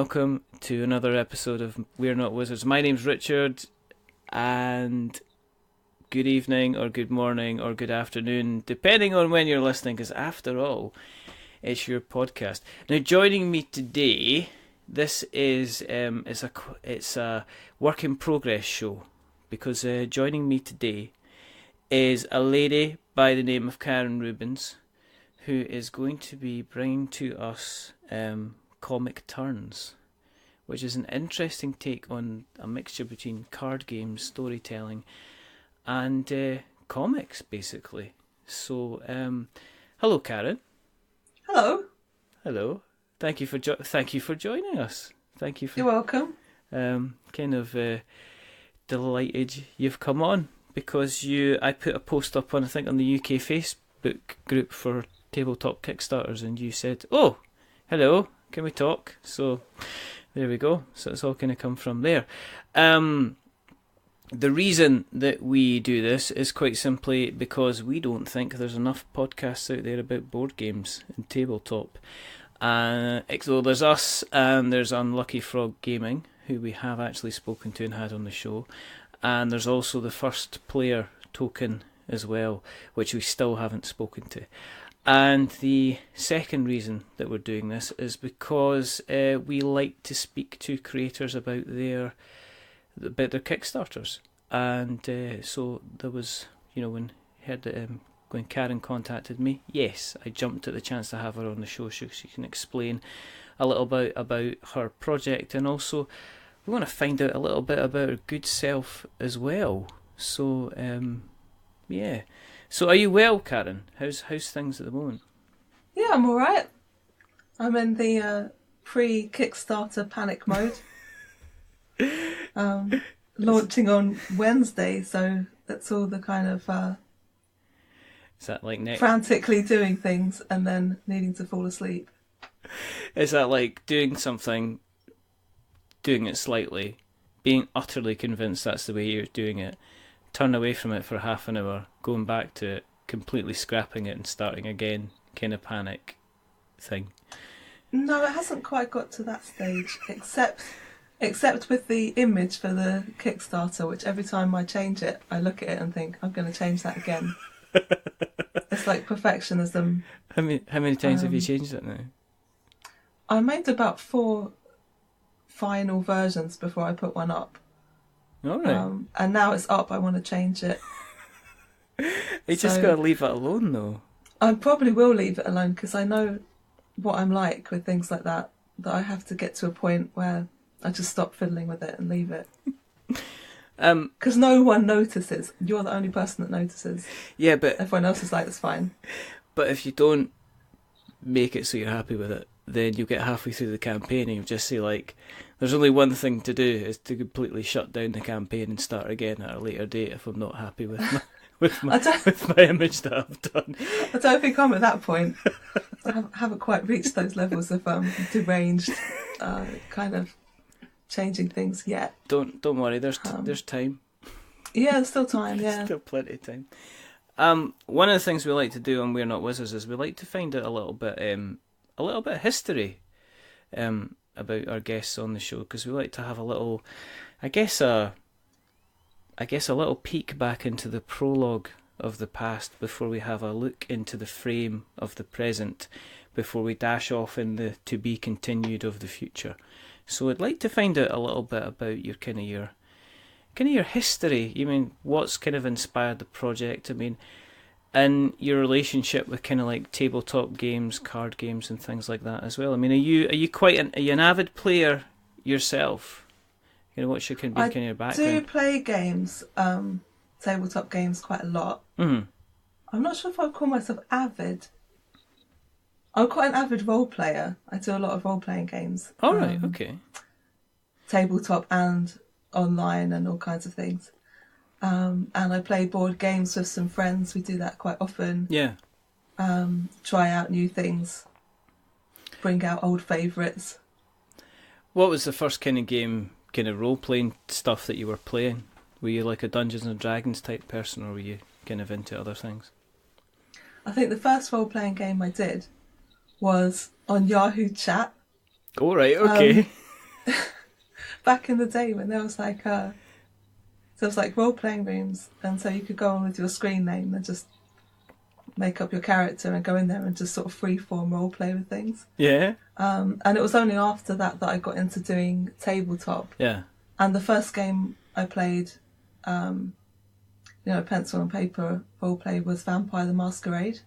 welcome to another episode of We're Not Wizards. My name's Richard, and good evening, or good morning, or good afternoon, depending on when you're listening, because after all, it's your podcast. Now, joining me today, this is it's a work in progress show, because joining me today is a lady by the name of Karen Rubins, who is going to be bringing to us comic turns, which is an interesting take on a mixture between card games, storytelling, and comics, basically. So, hello, Karen. Hello. Hello. Thank you for joining us. Thank you for. You're welcome. Delighted you've come on, because I put a post up on, I think, on the UK Facebook group for tabletop Kickstarters, and you said, "Oh, hello, can we talk?" So there we go. So it's all kind of come from there. The reason that we do this is quite simply because we don't think there's enough podcasts out there about board games and tabletop. So there's us, and there's Unlucky Frog Gaming, who we have actually spoken to and had on the show, and there's also the First Player Token as well, which we still haven't spoken to. And the second reason that we're doing this is because we like to speak to creators about their Kickstarters. And so there was, when Karen contacted me, yes, I jumped at the chance to have her on the show so she can explain a little bit about her project, and also we want to find out a little bit about her good self as well. So, yeah. So are you well, Karen? How's things at the moment? Yeah, I'm all right. I'm in the pre-Kickstarter panic mode. Launching on Wednesday, so that's all the kind of is that like frantically doing things and then needing to fall asleep. Is that like doing something, doing it slightly, being utterly convinced that's the way you're doing it, turn away from it for half an hour, going back to it, completely scrapping it and starting again, kind of panic thing? No, it hasn't quite got to that stage, except with the image for the Kickstarter, which every time I change it, I look at it and think, I'm going to change that again. It's like perfectionism. How many times have you changed it now? I made about 4 final versions before I put one up. All right. And now it's up, I want to change it. You just got to leave it alone, though. I probably will leave it alone, because I know what I'm like with things like that I have to get to a point where I just stop fiddling with it and leave it. Because no one notices. You're the only person that notices. Yeah, but everyone else is like, it's fine. But if you don't make it so you're happy with it, then you'll get halfway through the campaign and you'll just say, like, there's only one thing to do, is to completely shut down the campaign and start again at a later date if I'm not happy with my image that I've done. I don't think I'm at that point. I haven't quite reached those levels of deranged kind of changing things yet. Don't worry, there's time. Yeah, there's still time. Yeah, still plenty of time. One of the things we like to do on We're Not Wizards is we like to find out a little bit of history about our guests on the show, because we like to have a little, I guess a little peek back into the prologue of the past before we have a look into the frame of the present, before we dash off in the to be continued of the future. So I'd like to find out a little bit about your history. You mean, what's kind of inspired the project? I mean, and your relationship with kind of like tabletop games, card games, and things like that as well. I mean, are you an avid player yourself? What's your kind of your background? I do play games, tabletop games, quite a lot. Mm-hmm. I'm not sure if I'd call myself avid. I'm quite an avid role player. I do a lot of role playing games. All right, okay. Tabletop and online and all kinds of things. And I play board games with some friends. We do that quite often. Yeah. Try out new things. Bring out old favourites. What was the first kind of game, kind of role playing stuff that you were playing? Were you like a Dungeons and Dragons type person, or were you kind of into other things? I think the first role playing game I did was on Yahoo Chat. Oh, right, okay. back in the day when there was like role playing rooms, and so you could go on with your screen name and just make up your character and go in there and just sort of free form role play with things. Yeah. And it was only after that I got into doing tabletop. Yeah. And the first game I played, pencil and paper role play, was Vampire the Masquerade.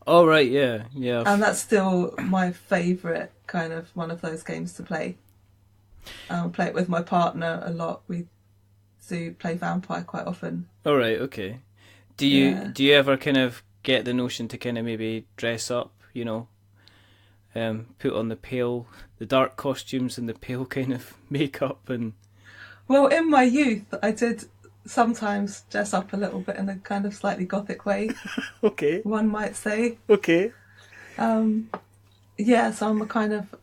Oh right, yeah. And that's still my favourite kind of one of those games to play. Play it with my partner a lot. We do play Vampire quite often. All right, okay. Do you ever kind of get the notion to kind of maybe dress up, put on the dark costumes and the pale kind of makeup and... Well, in my youth, I did sometimes dress up a little bit in a kind of slightly gothic way. Okay. One might say. Okay. So I'm a kind of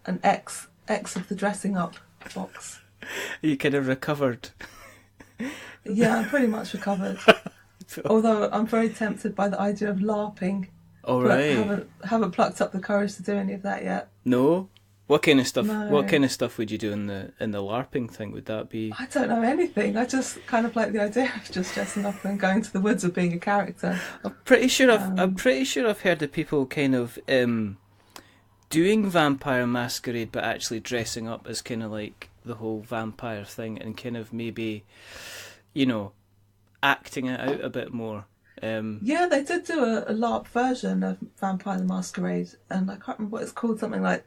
an ex of the dressing up box. You kind of recovered. Yeah, I'm pretty much recovered. Although I'm very tempted by the idea of LARPing. All right. But haven't plucked up the courage to do any of that yet. No? What kind of stuff? No. What kind of stuff would you do in the LARPing thing? Would that be? I don't know anything. I just kind of like the idea of just dressing up and going to the woods or being a character. I'm pretty sure I've heard of people kind of doing Vampire Masquerade, but actually dressing up as kind of like the whole vampire thing, and kind of maybe, acting it out a bit more. Yeah, they did do a LARP version of Vampire the Masquerade, and I can't remember what it's called. Something like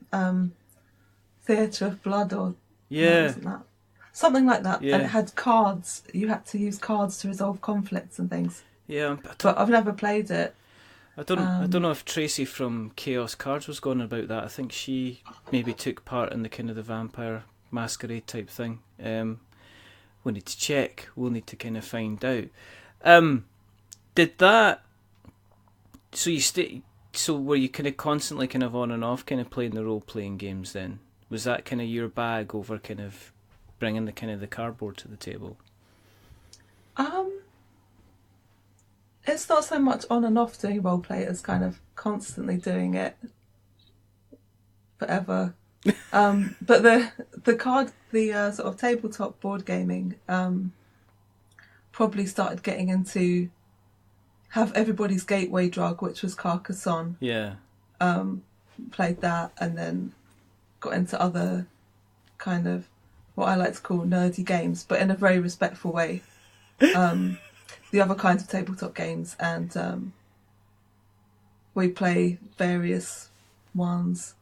Theatre of Blood, or wasn't that? Something like that. Yeah. And it had cards. You had to use cards to resolve conflicts and things. Yeah, but I've never played it. I don't know if Tracy from Chaos Cards was going about that. I think she maybe took part in the kind of the Vampire Masquerade type thing. We'll need to check. We'll need to kind of find out. Did that? So were you kind of constantly kind of on and off kind of playing the role playing games then? Was that kind of your bag over kind of bringing the kind of the cardboard to the table? It's not so much on and off doing role play as kind of constantly doing it forever. But the sort of tabletop board gaming probably started getting into have everybody's gateway drug, which was Carcassonne. Yeah. Played that, and then got into other kind of what I like to call nerdy games, but in a very respectful way. The other kinds of tabletop games, and we play various ones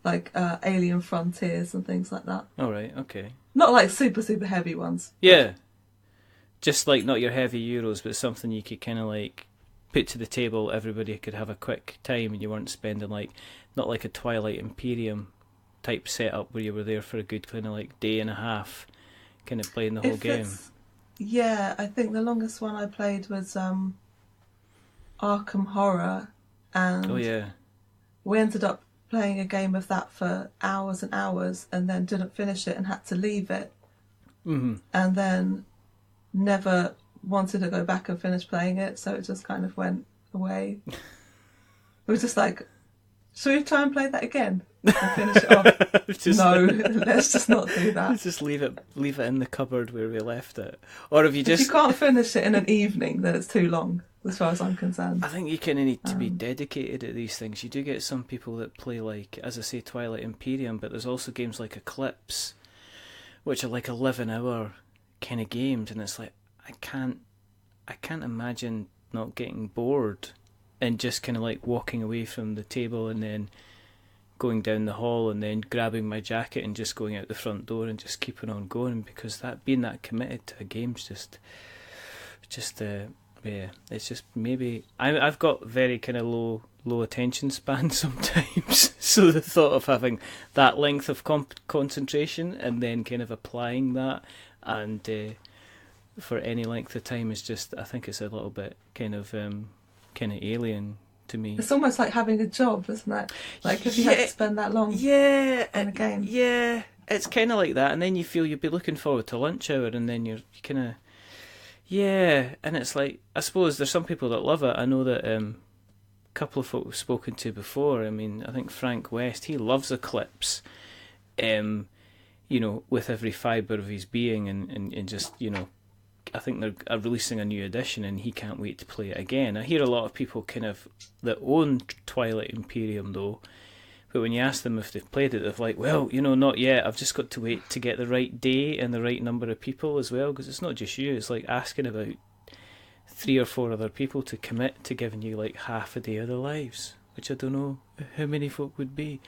like Alien Frontiers and things like that. All right, okay. Not like super, super heavy ones. Yeah. Just like not your heavy Euros, but something you could kind of like put to the table, everybody could have a quick time and you weren't spending like, not like a Twilight Imperium type setup where you were there for a good kind of like day and a half kind of playing the whole game. Yeah, I think the longest one I played was Arkham Horror, and oh yeah, we ended up playing a game of that for hours and hours, and then didn't finish it and had to leave it, and then never wanted to go back and finish playing it, so it just kind of went away. It was just like, should we try and play that again and finish it off? No, let's just not do that. Let's just leave it in the cupboard where we left it. Or if you just... If you can't finish it in an evening, then it's too long, as far as I'm concerned. I think you kind of need to be dedicated at these things. You do get some people that play, like, as I say, Twilight Imperium, but there's also games like Eclipse, which are like 11-hour kind of games, and it's like, I can't imagine not getting bored and just kind of like walking away from the table and then going down the hall and then grabbing my jacket and just going out the front door and just keeping on going, because that being that committed to a game's just it's just maybe I've got very kind of low attention span sometimes, so the thought of having that length of concentration and then kind of applying that and for any length of time is just, I think it's a little bit kind of alien to me. It's almost like having a job, isn't it? Like if you had to spend that long in a game. Yeah, it's kind of like that, and then you feel you'd be looking forward to lunch hour, and then you're kind of... Yeah, and it's like, I suppose there's some people that love it. I know that a couple of folk we've spoken to before, I mean, I think Frank West, he loves Eclipse. with every fibre of his being, and just, I think they're releasing a new edition and he can't wait to play it again. I hear a lot of people that own Twilight Imperium though, but when you ask them if they've played it, they're like, well, not yet. I've just got to wait to get the right day and the right number of people as well, because it's not just you. It's like asking about 3 or 4 other people to commit to giving you like half a day of their lives, which I don't know how many folk would be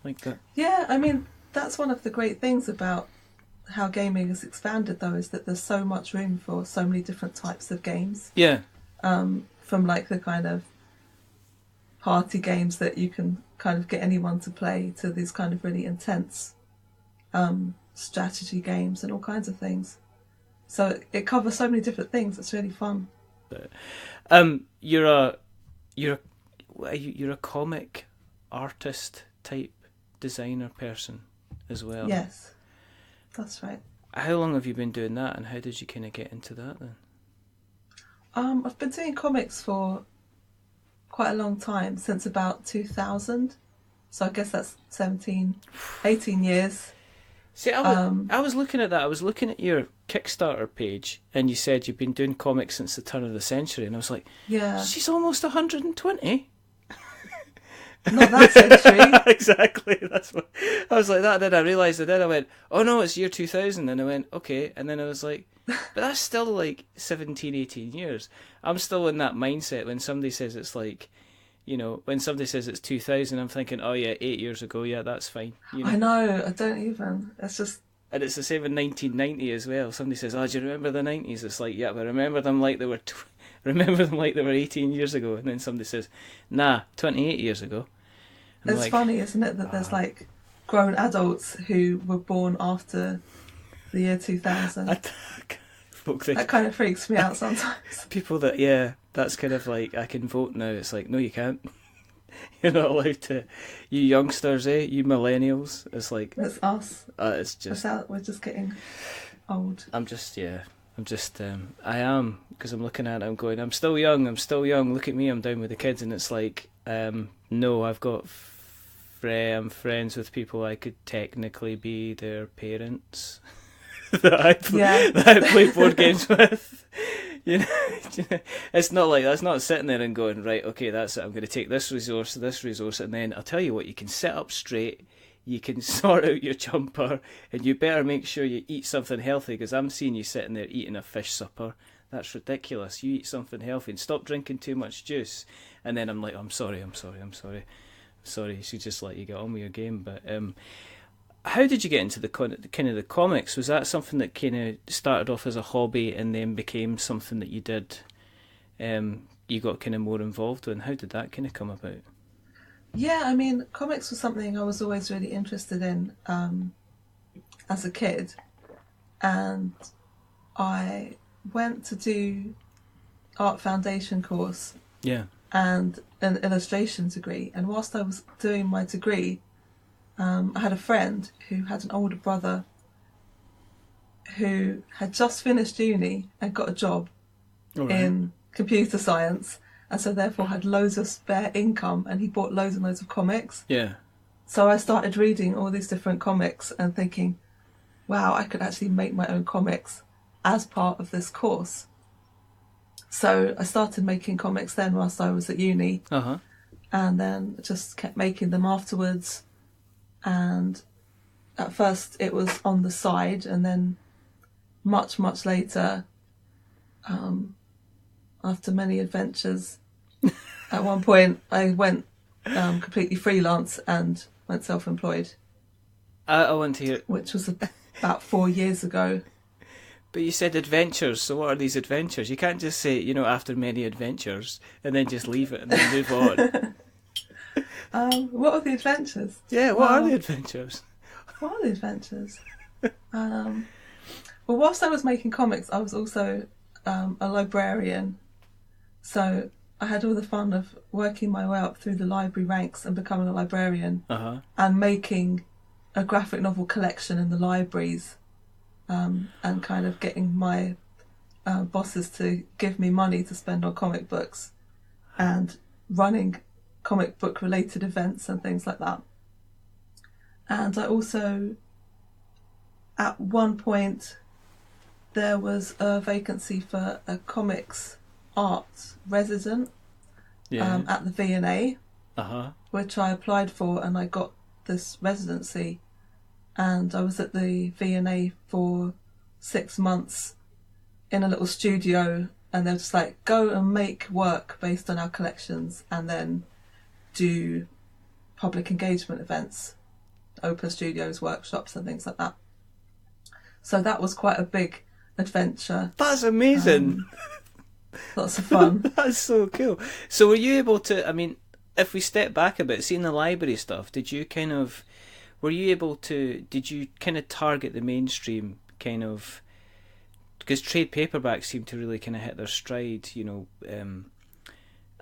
like that. Yeah, I mean, that's one of the great things about how gaming has expanded, though, is that there's so much room for so many different types of games. Yeah. From like the kind of party games that you can kind of get anyone to play, to these kind of really intense strategy games and all kinds of things. So it covers so many different things. It's really fun. You're a comic artist type designer person as well. Yes, that's right. How long have you been doing that, and how did you kind of get into that then? I've been doing comics for quite a long time, since about 2000. So I guess that's 18 years. See, I was looking at that. I was looking at your Kickstarter page, and you said you've been doing comics since the turn of the century, and I was like, yeah, she's almost 120. Not that century. Exactly. That's what I was like. That. Then I realised it. Then I went, "Oh no, it's year 2000." And I went, "Okay." And then I was like, "But that's still like 17, 18 years." I'm still in that mindset when somebody says it's like, when somebody says it's 2000, I'm thinking, "Oh yeah, 8 years ago. Yeah, that's fine." I know. I don't even. It's just. And it's the same in 1990 as well. Somebody says, "Oh, do you remember the 90s?" It's like, "Yeah, but remember them like they were." Remember them like they were 18 years ago, and then somebody says, "Nah, 28 years ago." And it's funny, isn't it, that there's like grown adults who were born after the year 2000. That kind of freaks me out sometimes. People that's kind of like, I can vote now. It's like, no, you can't. You're not allowed to. You youngsters, you millennials. It's like, it's us. It's just we're just getting old. I am, because I'm looking at it, I'm going, I'm still young, look at me, I'm down with the kids, and it's like, no, I've got I'm friends with people I could technically be their parents that I play board games with. It's not like, that's not sitting there and going, right, okay, that's it, I'm going to take this resource, and then I'll tell you what, you can sit up straight, you can sort out your jumper, and you better make sure you eat something healthy, because I'm seeing you sitting there eating a fish supper. That's ridiculous. You eat something healthy and stop drinking too much juice. And then I'm like, I'm sorry. You should just let you get on with your game. But how did you get into the kind of the comics? Was that something that kind of started off as a hobby and then became something that you did? You got kind of more involved in. How did that kind of come about? Yeah, I mean, comics was something I was always really interested in as a kid, and I went to do art foundation course. Yeah. And an illustration degree. And whilst I was doing my degree, I had a friend who had an older brother who had just finished uni and got a job in computer science, and so therefore had loads of spare income, and he bought loads and loads of comics. Yeah. So I started reading all these different comics and thinking, wow, I could actually make my own comics as part of this course. So I started making comics then whilst I was at uni, and then just kept making them afterwards. And at first it was on the side, and then much, much later, after many adventures, at one point I went completely freelance and went self-employed. I want to hear... Which was about 4 years ago. But you said adventures, so what are these adventures? You can't just say, after many adventures, and then just leave it and then move on. What are the adventures? Yeah, what are the adventures? What are the adventures? Well, whilst I was making comics, I was also a librarian. So I had all the fun of working my way up through the library ranks and becoming a librarian, and making a graphic novel collection in the libraries. And kind of getting my bosses to give me money to spend on comic books, and running comic book related events and things like that. And I also at one point there was a vacancy for a comics art resident at the V&A, which I applied for, and I got this residency. And I was at the V&A for 6 months in a little studio, and they're just like, go and make work based on our collections and then do public engagement events, open studios, workshops and things like that. So that was quite a big adventure. That's amazing. Lots of fun. That's so cool. So were you able to, I mean, if we step back a bit, seeing the library stuff, did you kind of target the mainstream kind of, because trade paperbacks seem to really kind of hit their stride, you know.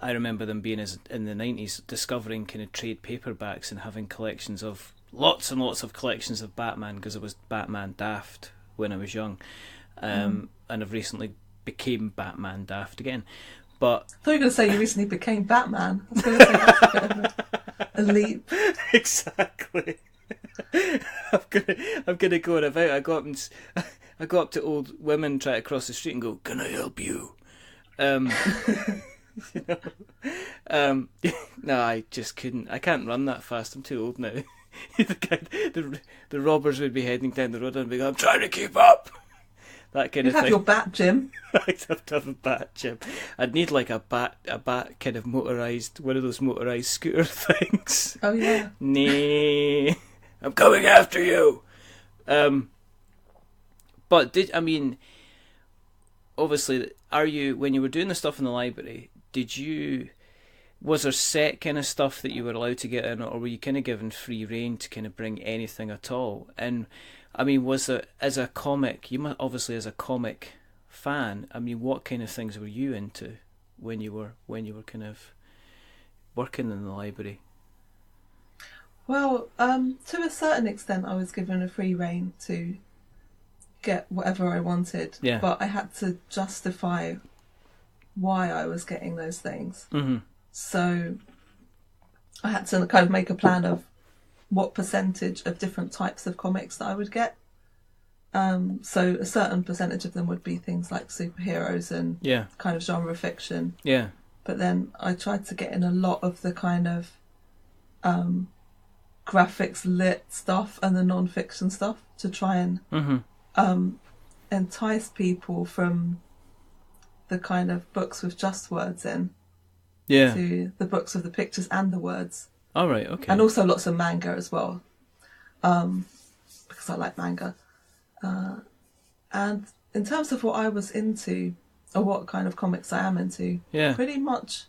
I remember them being in the 90s, discovering kind of trade paperbacks and having collections of, lots and lots of collections of Batman, because it was Batman daft when I was young. And I've recently became Batman daft again. But I thought you were going to say you recently became Batman. I was going to say that's a bit of a leap. Exactly. I'm gonna go on about. I go up to old women, try to cross the street, and go, "Can I help you?" You know? No, I just couldn't. I can't run that fast. I'm too old now. The robbers would be heading down the road and be, "I'm trying to keep up." That kind of thing. You'd have your bat gym. I'd have to have a bat gym. I'd need like a bat kind of motorised, one of those motorised scooter things. Oh yeah. Nah, I'm coming after you. But obviously, when you were doing the stuff in the library, was there set kind of stuff that you were allowed to get in, or were you kind of given free rein to kind of bring anything at all? And I mean, was there, as a comic, obviously as a comic fan, I mean, what kind of things were you into when you were kind of working in the library? Well, to a certain extent, I was given a free rein to get whatever I wanted, but I had to justify why I was getting those things. Mm-hmm. So I had to kind of make a plan of what percentage of different types of comics that I would get. So a certain percentage of them would be things like superheroes and kind of genre fiction. Yeah. But then I tried to get in a lot of the kind of graphics lit stuff and the non-fiction stuff to try and entice people from the kind of books with just words in to the books with the pictures and the words. All right, okay. And also lots of manga as well, because I like manga. And in terms of what I was into, or what kind of comics I am into, pretty much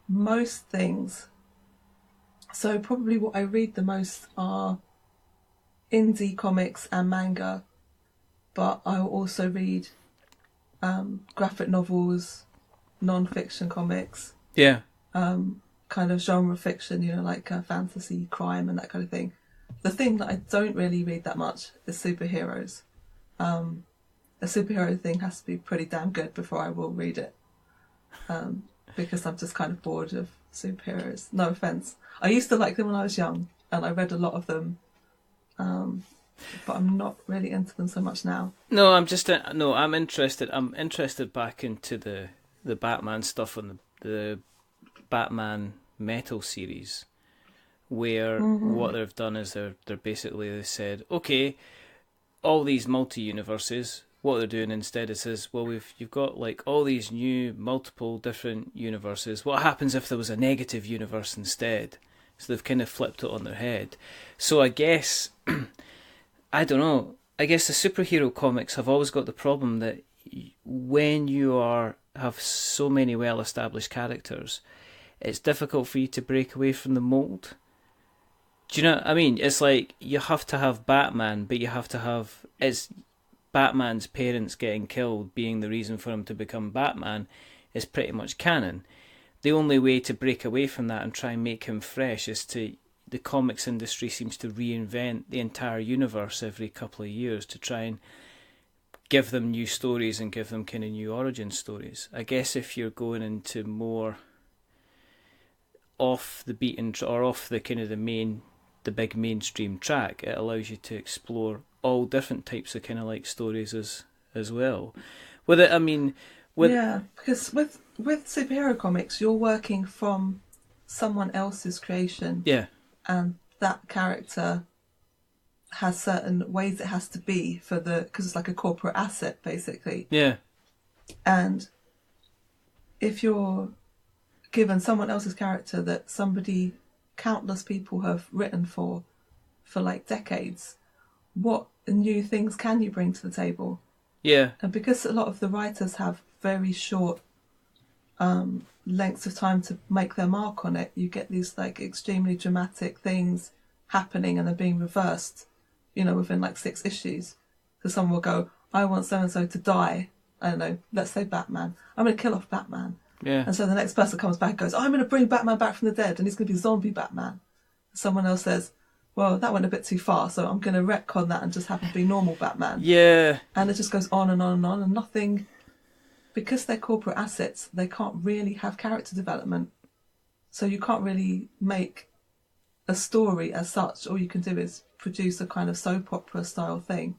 most things. So probably what I read the most are indie comics and manga, but I will also read graphic novels, non-fiction comics. Yeah. Kind of genre fiction, you know, like fantasy, crime and that kind of thing. The thing that I don't really read that much is superheroes. A superhero thing has to be pretty damn good before I will read it. Because I'm just kind of bored of superheroes. No offence. I used to like them when I was young, and I read a lot of them. But I'm not really into them so much now. No, I'm interested. I'm interested back into the Batman stuff and the Batman Metal series, where what they've done is they're basically, they said, okay, all these multi-universes, what they're doing instead is says, well, you've got like all these new multiple different universes. What happens if there was a negative universe instead? So they've kind of flipped it on their head. So I guess I don't know. I guess the superhero comics have always got the problem that when you have so many well-established characters, it's difficult for you to break away from the mold. Do you know what I mean? It's like you have to have Batman, but you have to have... It's Batman's parents getting killed being the reason for him to become Batman is pretty much canon. The only way to break away from that and try and make him fresh is to... The comics industry seems to reinvent the entire universe every couple of years to try and give them new stories and give them kind of new origin stories. I guess if you're going into more off the beaten or off the kind of the main the big mainstream track. It allows you to explore all different types of kind of like stories as well. With it, I mean, yeah, because with superhero comics, you're working from someone else's creation, yeah, and that character has certain ways it has to be because it's like a corporate asset basically. yeah, and if you're given someone else's character that countless people have written for like decades, what new things can you bring to the table? yeah. And because a lot of the writers have very short lengths of time to make their mark on it, you get these like extremely dramatic things happening and they're being reversed, within like 6 issues. So someone will go, I want so-and-so to die. I don't know, let's say Batman. I'm going to kill off Batman. Yeah. And so the next person comes back and goes, I'm going to bring Batman back from the dead and he's going to be zombie Batman. Someone else says, well, that went a bit too far, so I'm going to retcon that and just have it be normal Batman. Yeah. And it just goes on and on and on, and nothing, because they're corporate assets, they can't really have character development. So you can't really make a story as such. All you can do is produce a kind of soap opera style thing.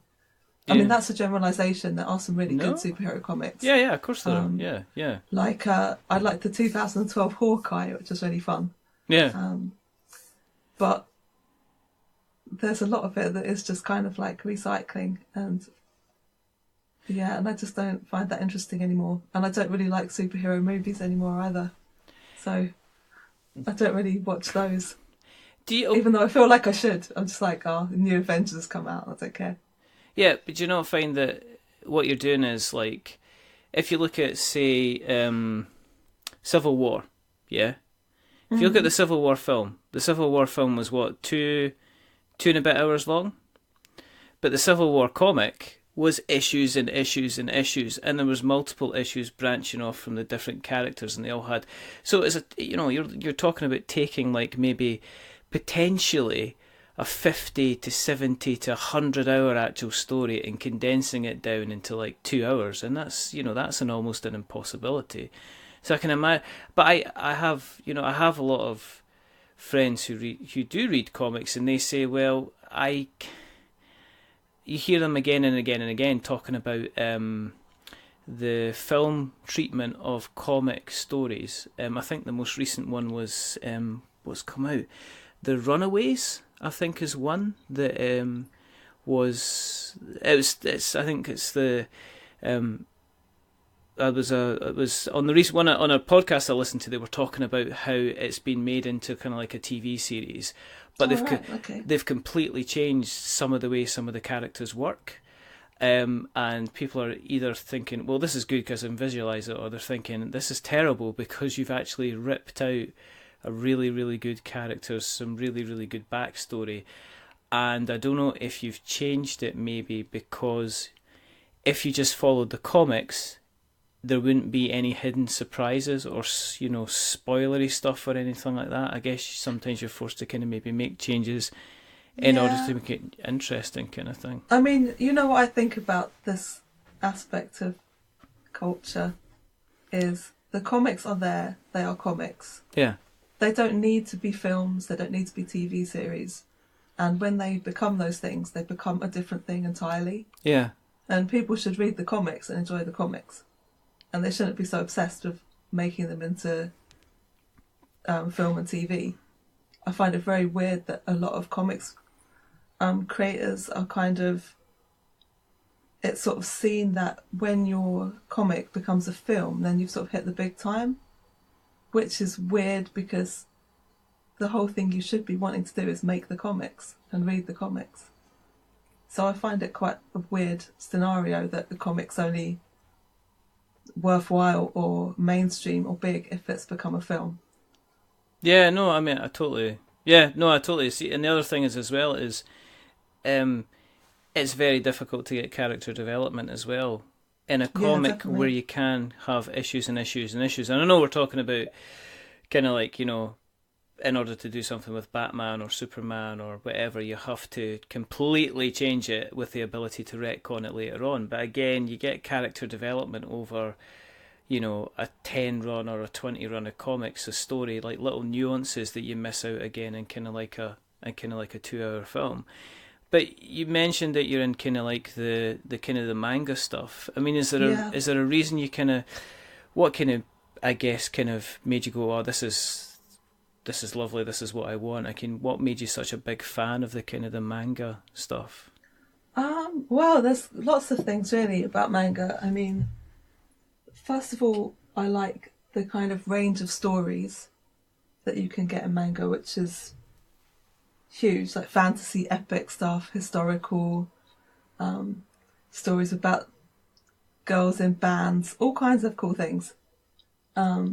Yeah. I mean, that's a generalisation. There are some really good superhero comics. Yeah, of course there are. Yeah. Like, I like the 2012 Hawkeye, which was really fun. Yeah. But there's a lot of it that is just kind of like recycling, and I just don't find that interesting anymore. And I don't really like superhero movies anymore either. So I don't really watch those. Even though I feel like I should. I'm just like, the new Avengers come out, I don't care. Yeah, but do you not find that what you're doing is like, if you look at, say, Civil War, yeah? If you look at the Civil War film was what, 2 and a bit hours long? But the Civil War comic was issues and issues and issues, and there was multiple issues branching off from the different characters, and they all had. So it's you're talking about taking like maybe potentially a 50 to 70 to 100 hour actual story and condensing it down into like 2 hours, and that's an almost an impossibility. So I can imagine, but I have a lot of friends who do read comics, and they say, well, you hear them again and again and again talking about the film treatment of comic stories. I think the most recent one was what's come out, The Runaways, I think, is one that it was on the recent one on a podcast I listened to. They were talking about how it's been made into kind of like a TV series, but they've completely changed some of the way some of the characters work, and people are either thinking, well, this is good because I can visualize it, or they're thinking this is terrible because you've actually ripped out a really, really good characters, some really, really good backstory. And I don't know if you've changed it maybe because if you just followed the comics, there wouldn't be any hidden surprises or, spoilery stuff or anything like that. I guess sometimes you're forced to kind of maybe make changes in order to make it interesting, kind of thing. I mean, what I think about this aspect of culture is the comics are there, they are comics. Yeah. They don't need to be films, they don't need to be TV series. And when they become those things, they become a different thing entirely. Yeah. And people should read the comics and enjoy the comics. And they shouldn't be so obsessed with making them into film and TV. I find it very weird that a lot of comics creators are it's sort of seen that when your comic becomes a film, then you've sort of hit the big time. Which is weird because the whole thing you should be wanting to do is make the comics and read the comics. So I find it quite a weird scenario that the comic's only worthwhile or mainstream or big if it's become a film. Yeah, no, I mean, I totally see. And the other thing is as well is it's very difficult to get character development as well in a comic where you can have issues and issues and issues. And I know we're talking about kind of like, in order to do something with Batman or Superman or whatever, you have to completely change it with the ability to retcon it later on. But again, you get character development over, a 10 run or a 20 run of comics, a story, like little nuances that you miss out again in kind of like a kind of like a 2-hour film. But you mentioned that you're in kind of like the kind of the manga stuff. I mean, is there a reason you kind of, what kind of, I guess, kind of made you go, oh, this is lovely, this is what I want. What made you such a big fan of the kind of the manga stuff? Well, there's lots of things really about manga. I mean, first of all, I like the kind of range of stories that you can get in manga, which is huge, like fantasy, epic stuff, historical, stories about girls in bands, all kinds of cool things. I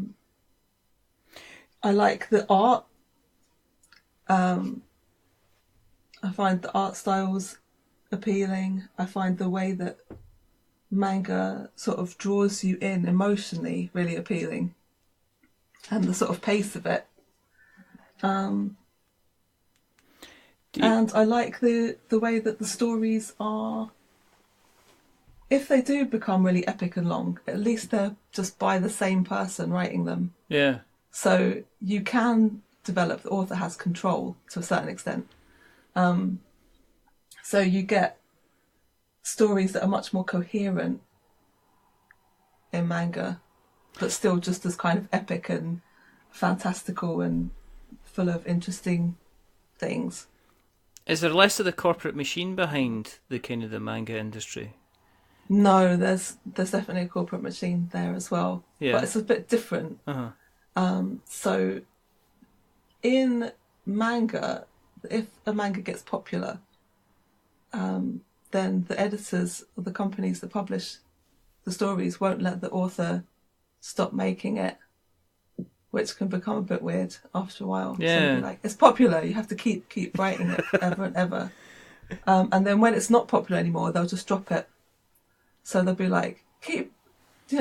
like the art. I find the art styles appealing. I find the way that manga sort of draws you in emotionally really appealing, and the sort of pace of it. And I like the way that the stories are, if they do become really epic and long, at least they're just by the same person writing them. Yeah. So you can develop, the author has control to a certain extent. So you get stories that are much more coherent in manga, but still just as kind of epic and fantastical and full of interesting things. Is there less of the corporate machine behind the kind of the manga industry? No, there's definitely a corporate machine there as well. Yeah. But it's a bit different. Uh-huh. So in manga, if a manga gets popular, then the editors or the companies that publish the stories won't let the author stop making it, which can become a bit weird after a while. Yeah. So like, it's popular, you have to keep writing it ever and ever. And then when it's not popular anymore, they'll just drop it. So they'll be like,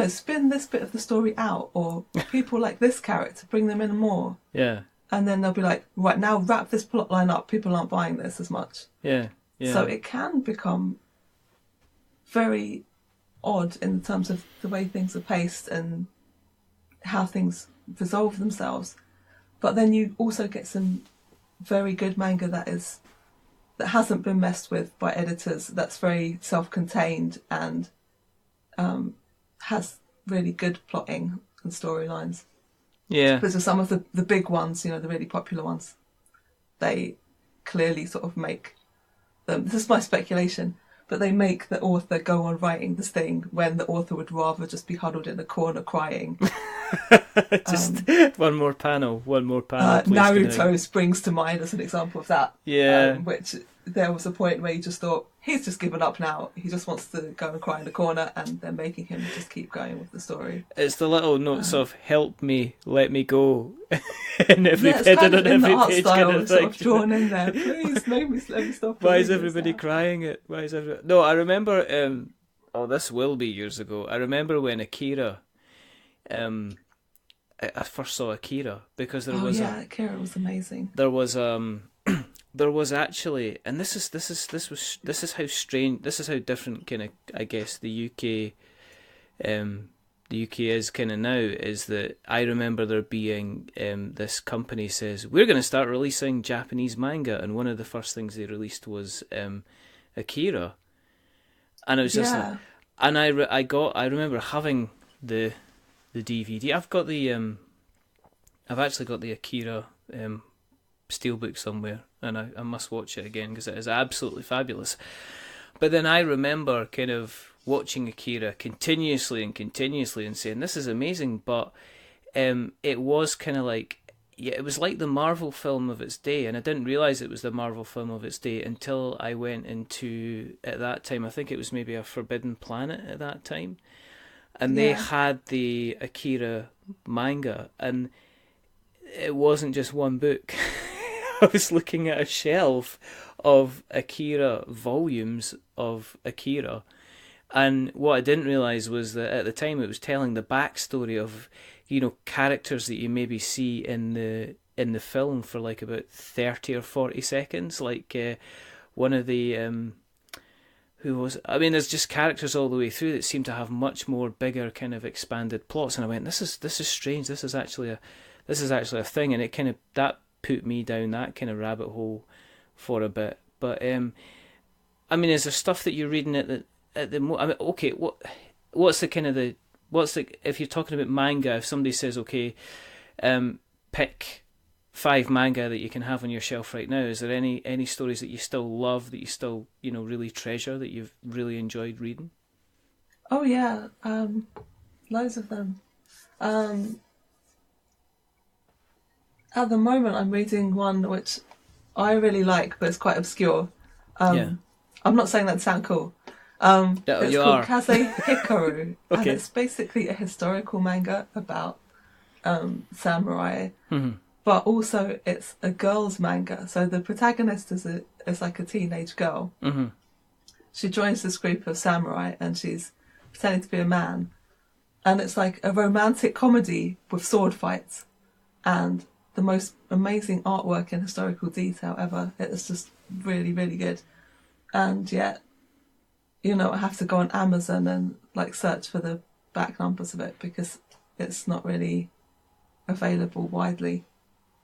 spin this bit of the story out, or people like this character, bring them in more. Yeah. And then they'll be like, right, now wrap this plot line up, people aren't buying this as much. Yeah. Yeah. So it can become very odd in terms of the way things are paced and how things resolve themselves. But then you also get some very good manga that hasn't been messed with by editors, that's very self-contained and has really good plotting and storylines. Yeah. Because of some of the big ones, the really popular ones, they clearly sort of make them, this is my speculation, but they make the author go on writing this thing when the author would rather just be huddled in a corner crying. Just one more panel. Naruto springs to mind as an example of that. Yeah. Which there was a point where you just thought, he's just given up now. He just wants to go and cry in the corner, and they're making him just keep going with the story. It's the little notes of "help me, let me go" in every it's heading kind of on in every the art page, style, kind of sort thing. of drawn in there. Please, let me stop. Why is everybody crying it? No, I remember. This will be years ago. I remember when Akira. I first saw Akira because Akira was amazing. There was there was actually, and this is how strange, this is how different kind of, I guess, the UK is kind of now, is that I remember there being this company says, we're going to start releasing Japanese manga, and one of the first things they released was Akira, and it was just like, and I remember having the DVD. I've actually got the Akira steelbook somewhere, and I must watch it again because it is absolutely fabulous. But then I remember kind of watching Akira continuously and saying, this is amazing, but it was kind of like, it was like the Marvel film of its day, and I didn't realise it was the Marvel film of its day until I went into, at that time, I think it was maybe a Forbidden Planet at that time, and they had the Akira manga, and it wasn't just one book. I was looking at a shelf of Akira volumes of Akira, and what I didn't realise was that at the time it was telling the backstory of, characters that you maybe see in the film for like about 30 or 40 seconds, like one of the there's just characters all the way through that seem to have much more bigger kind of expanded plots, and I went, this is strange, this is actually a thing, and it kind of, put me down that kind of rabbit hole for a bit. But I mean, is there stuff that you're reading at the I mean, okay, what's the if you're talking about manga, if somebody says, okay, pick 5 manga that you can have on your shelf right now, is there any stories that you still love, that you still, really treasure, that you've really enjoyed reading? Oh yeah, loads of them. At the moment I'm reading one which I really like, but it's quite obscure. I'm not saying that to sound cool. It's called Kaze Hikaru, okay. And it's basically a historical manga about samurai, but also it's a girl's manga. So the protagonist is like a teenage girl. She joins this group of samurai and she's pretending to be a man, and it's like a romantic comedy with sword fights and the most amazing artwork and historical detail ever. It's just really, really good. And yet, I have to go on Amazon and like search for the back numbers of it because it's not really available widely,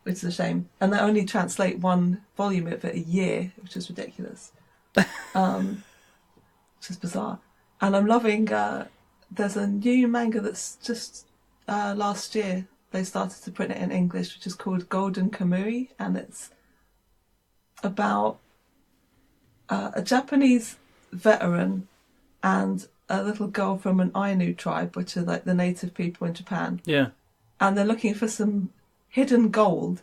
which is a shame. And they only translate 1 volume of it a year, which is ridiculous. Which is bizarre. And I'm loving, there's a new manga that's just last year they started to print it in English, which is called Golden Kamui, and it's about a Japanese veteran and a little girl from an Ainu tribe, which are like the native people in Japan. Yeah. And they're looking for some hidden gold,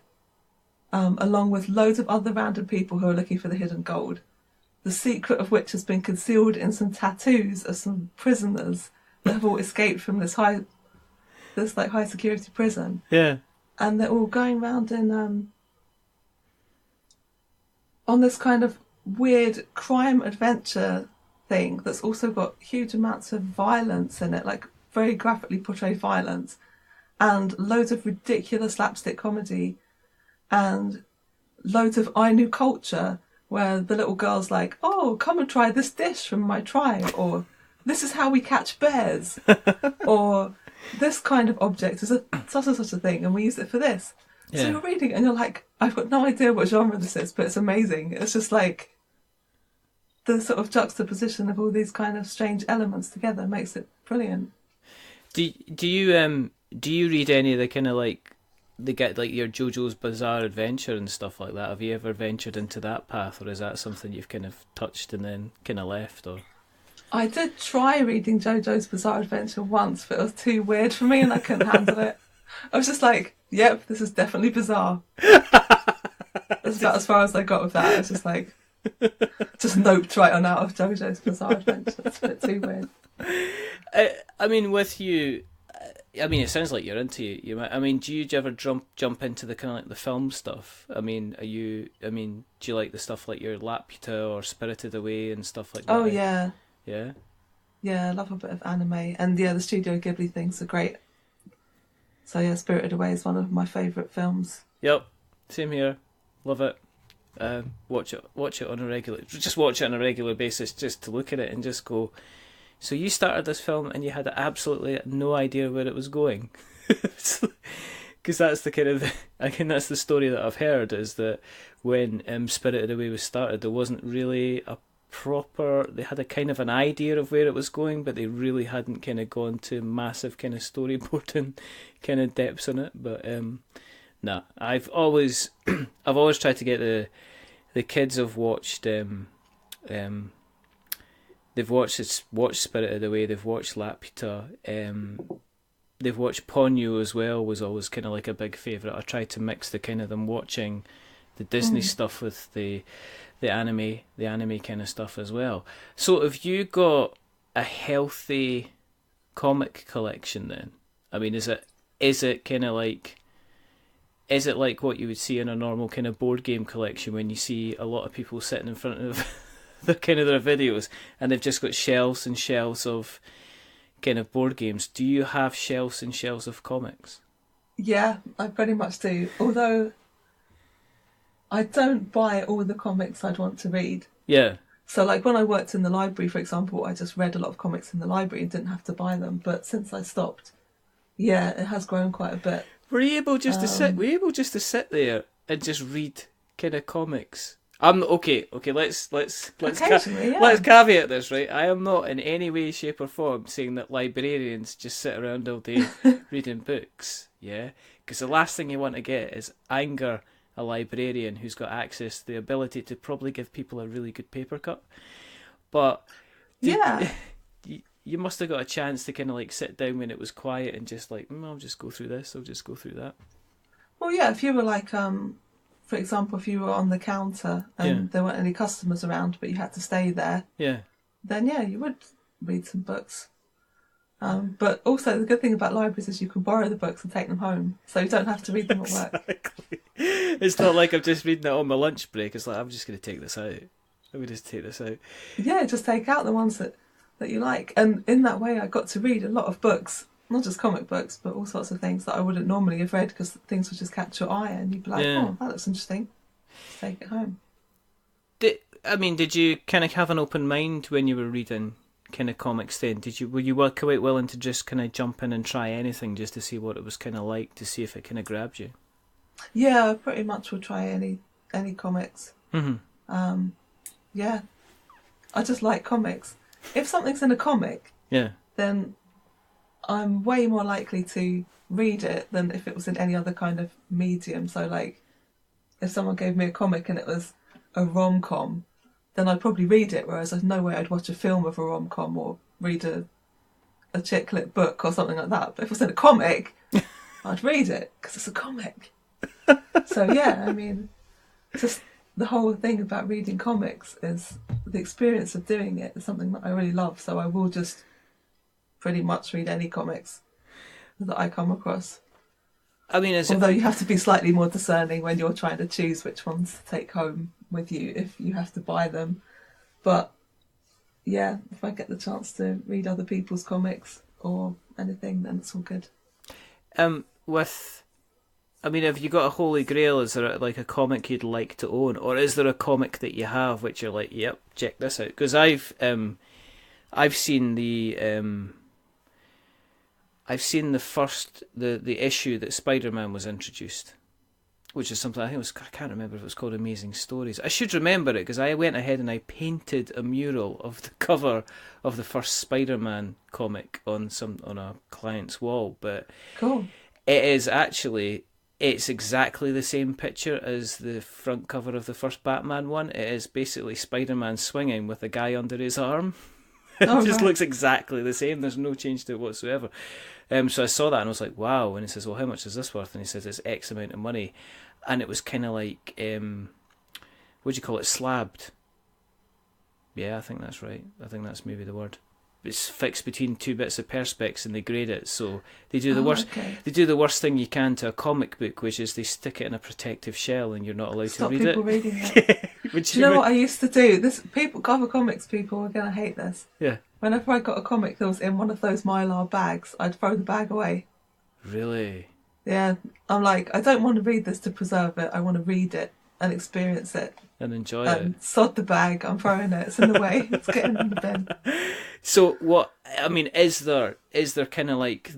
along with loads of other random people who are looking for the hidden gold, the secret of which has been concealed in some tattoos of some prisoners that have all escaped from this high security prison. Yeah. And they're all going around in on this kind of weird crime adventure thing that's also got huge amounts of violence in it, like very graphically portrayed violence, and loads of ridiculous slapstick comedy, and loads of Ainu culture where the little girl's like, oh, come and try this dish from my tribe, or this is how we catch bears, or this kind of object is such and such a thing and we use it for this. Yeah. So you're reading it and you're like, I've got no idea what genre this is, but it's amazing. It's just like the sort of juxtaposition of all these kind of strange elements together makes it brilliant. Do you read any of the kind of like they get like your JoJo's Bizarre Adventure and stuff like that? Have you ever ventured into that path, or is that something you've kind of touched and then kind of left? Or I did try reading JoJo's Bizarre Adventure once, but it was too weird for me and I couldn't handle it. I was just like, yep, this is definitely bizarre. That's about as far as I got with that. I was just like, just noped right on out of JoJo's Bizarre Adventure. It's a bit too weird. I mean, with you, it sounds like you're into you. I mean, do you ever jump into the kind of like the film stuff? I mean, do you like the stuff like your Laputa or Spirited Away and stuff like that? Oh yeah. Yeah? Yeah, I love a bit of anime. And yeah, the Studio Ghibli things are great. So yeah, Spirited Away is one of my favourite films. Yep, same here. Love it. Watch it on a regular basis just to look at it and just go, so you started this film and you had absolutely no idea where it was going. Because that's the kind of, that's the story that I've heard, is that when Spirited Away was started, there wasn't really they had a kind of an idea of where it was going, but they really hadn't kind of gone to massive kind of storyboarding kind of depths on it. But nah, I've always tried to get the kids have watched they've watched Spirited Away, they've watched Laputa, they've watched Ponyo as well, was always kind of like a big favourite. I tried to mix the kind of them watching the Disney stuff with the anime kind of stuff as well. So have you got a healthy comic collection then? I mean, is it kind of like, is it like what you would see in a normal kind of board game collection when you see a lot of people sitting in front of their videos and they've just got shelves and shelves of kind of board games? Do you have shelves and shelves of comics? Yeah, I pretty much do. Although I don't buy all the comics I'd want to read. Yeah. So like when I worked in the library, for example, I just read a lot of comics in the library and didn't have to buy them. But since I stopped, yeah, it has grown quite a bit. Were you able just to sit there and just read kind of comics. I'm okay. Let's Occasionally, let's caveat this, right? I am not in any way, shape, or form saying that librarians just sit around all day reading books. Yeah, because the last thing you want to get is anger a librarian who's got access to the ability to probably give people a really good paper cut. But you must have got a chance to kind of like sit down when it was quiet and just like, I'll just go through this. I'll just go through that. Well, yeah. If you were like for example, if you were on the counter and there weren't any customers around, but you had to stay there, then you would read some books. But also the good thing about libraries is you can borrow the books and take them home, so you don't have to read them at work. Exactly. It's not like I'm just reading it on my lunch break. It's like, I'm just going to take this out. Let me just take this out. Yeah, just take out the ones that you like. And in that way, I got to read a lot of books. Not just comic books, but all sorts of things that I wouldn't normally have read because things would just catch your eye and you'd be like, oh, that looks interesting. Take it home. Did you kind of have an open mind when you were reading kind of comics then? Were you quite willing to just kind of jump in and try anything just to see what it was kind of like, to see if it kind of grabbed you? Yeah, I pretty much would try any comics. Mm-hmm. Yeah. I just like comics. If something's in a comic, then I'm way more likely to read it than if it was in any other kind of medium. So, like, if someone gave me a comic and it was a rom-com, then I'd probably read it, whereas there's no way I'd watch a film of a rom-com or read a chick lit book or something like that. But if it was in a comic, I'd read it, because it's a comic. So, yeah, I mean, just the whole thing about reading comics is the experience of doing it is something that I really love. So I will just pretty much read any comics that I come across. I mean, although you have to be slightly more discerning when you're trying to choose which ones to take home with you if you have to buy them. But yeah, if I get the chance to read other people's comics or anything, then it's all good. Have you got a holy grail? Is there like a comic you'd like to own, or is there a comic that you have which you're like, yep, check this out? Because I've seen the issue that Spider-Man was introduced, which is something I can't remember if it was called Amazing Stories. I should remember it because I went ahead and I painted a mural of the cover of the first Spider-Man comic on a client's wall. But cool. It's exactly the same picture as the front cover of the first Batman one. It is basically Spider-Man swinging with a guy under his arm. It just looks exactly the same. There's no change to it whatsoever. So I saw that and I was like, wow. And he says, well, how much is this worth? And he says, it's X amount of money. And it was kind of like, what do you call it, slabbed. Yeah, I think that's right. I think that's maybe the word. It's fixed between two bits of perspex and they grade it. So they do the worst. Okay. They do the worst thing you can to a comic book, which is they stick it in a protective shell and you're not allowed to read it. Stop people reading it. Do you know what I used to do? Cover comics people are going to hate this. Yeah. Whenever I got a comic that was in one of those Mylar bags, I'd throw the bag away. Really? Yeah. I'm like, I don't want to read this to preserve it. I want to read it and experience it. And enjoy it. Sod the bag, I'm throwing it. It's in the way. It's getting in the bin. So is there kind of like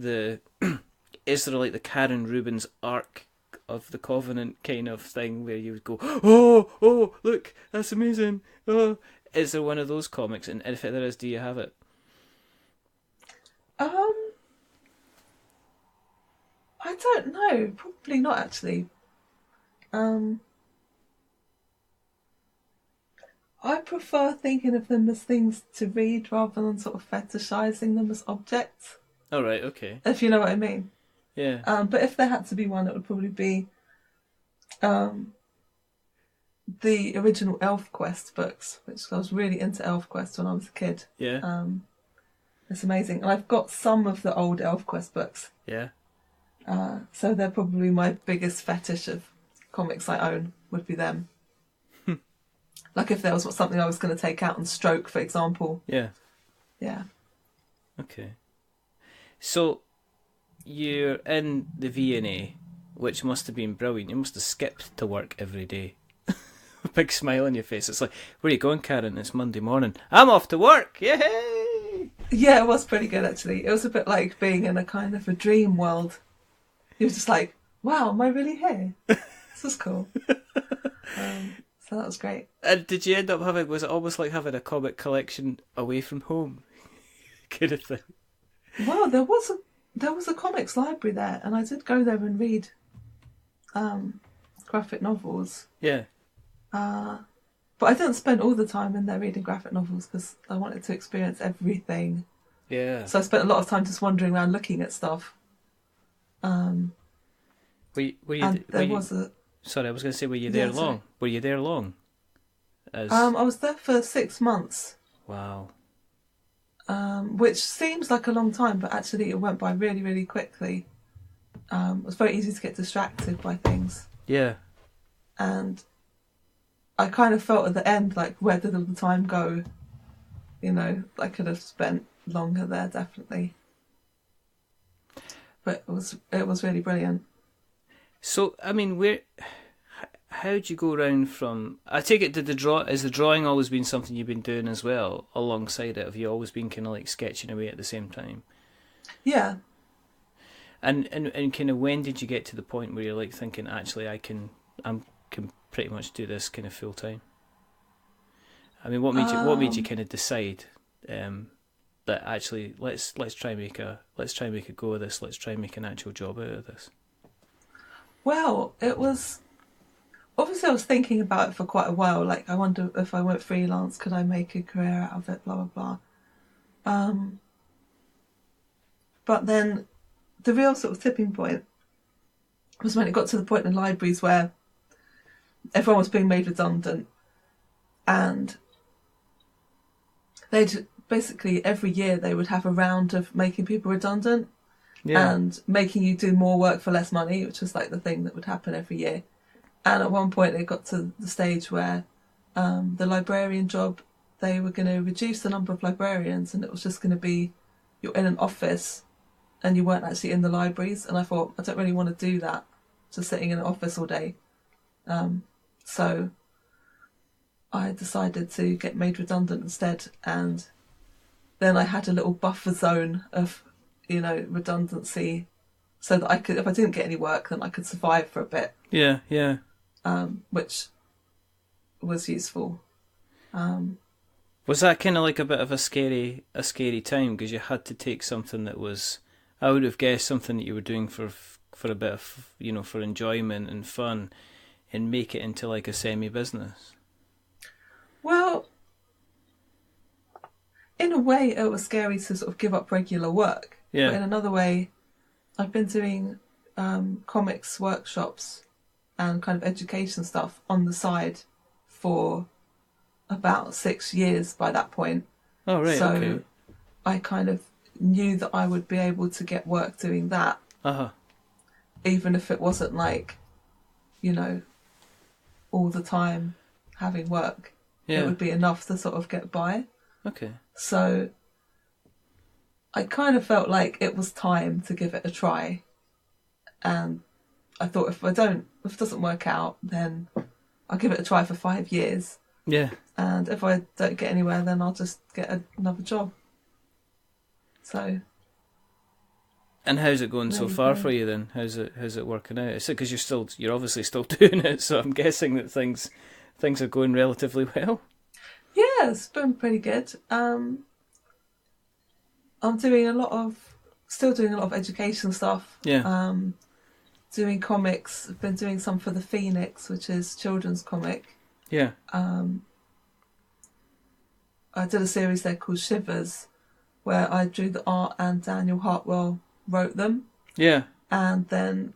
is there like the Karen Rubins Ark of the Covenant kind of thing where you would go, oh, look, that's amazing. Oh, is there one of those comics? And if there is, do you have it? I don't know. Probably not, actually. I prefer thinking of them as things to read rather than sort of fetishizing them as objects. Oh, right, okay. If you know what I mean. Yeah. But if there had to be one, it would probably be the original ElfQuest books, which I was really into ElfQuest when I was a kid. Yeah. It's amazing. And I've got some of the old ElfQuest books. Yeah. So they're probably my biggest fetish of comics I own, would be them. Like if there was something I was going to take out and stroke, for example. Yeah. Yeah. Okay. So you're in the V&A, which must have been brilliant. You must have skipped to work every day. A big smile on your face. It's like, where are you going, Karen? It's Monday morning. I'm off to work. Yay! Yeah, it was pretty good, actually. It was a bit like being in a kind of a dream world. You were just like, wow, am I really here? This was cool. So that was great. And did you end up having, was it almost like having a comic collection away from home kind of thing? Well, there was a comics library there, and I did go there and read graphic novels. Yeah. But I didn't spend all the time in there reading graphic novels because I wanted to experience everything. Yeah. So I spent a lot of time just wandering around looking at stuff. Sorry, I was going to say, were you there long? Sorry. Were you there long? I was there for 6 months. Wow. Which seems like a long time, but actually it went by really, really quickly. It was very easy to get distracted by things. Yeah. And I kind of felt at the end, like, where did all the time go? You know, I could have spent longer there, definitely. But it was really brilliant. So, I mean, how'd you go around from... I take it, has the drawing always been something you've been doing as well, alongside it? Have you always been kind of like sketching away at the same time? Yeah. And kind of when did you get to the point where you're like thinking, actually, I can pretty much do this kind of full time? I mean, what made you kind of decide that actually let's try and make a go of this, let's try and make an actual job out of this? Well, it was... Obviously, I was thinking about it for quite a while. Like, I wonder if I went freelance, could I make a career out of it, blah, blah, blah. But then the real sort of tipping point was when it got to the point in libraries where everyone was being made redundant, and they'd basically every year they would have a round of making people redundant and making you do more work for less money, which was like the thing that would happen every year. And at one point it got to the stage where the librarian job, they were going to reduce the number of librarians, and it was just going to be you're in an office and you weren't actually in the libraries. And I thought, I don't really want to do that, just sitting in an office all day. So I decided to get made redundant instead, and then I had a little buffer zone of, redundancy, so that I could, if I didn't get any work, then I could survive for a bit. Yeah, yeah. Which was useful. Was that kind of like a bit of a scary time, because you had to take something that was, I would have guessed, something that you were doing for a bit of, for enjoyment and fun, and make it into like a semi-business? Well, in a way it was scary to sort of give up regular work. Yeah. But in another way, I've been doing comics workshops and kind of education stuff on the side for about 6 years by that point. Oh, right, so okay. I kind of knew that I would be able to get work doing that. Uh-huh. Even if it wasn't like, all the time having work. Yeah. It would be enough to sort of get by. Okay. So I kind of felt like it was time to give it a try. And I thought, if it doesn't work out, then I'll give it a try for 5 years. Yeah. And if I don't get anywhere, then I'll just get another job. So. And how's it going so far for you then? How's it working out? Is it because you're obviously still doing it, so I'm guessing that things are going relatively well? Yeah, it's been pretty good. I'm still doing a lot of education stuff. Yeah. Doing comics. I've been doing some for the Phoenix, which is children's comic. Yeah. I did a series there called Shivers, where I drew the art and Daniel Hartwell wrote them. Yeah. And then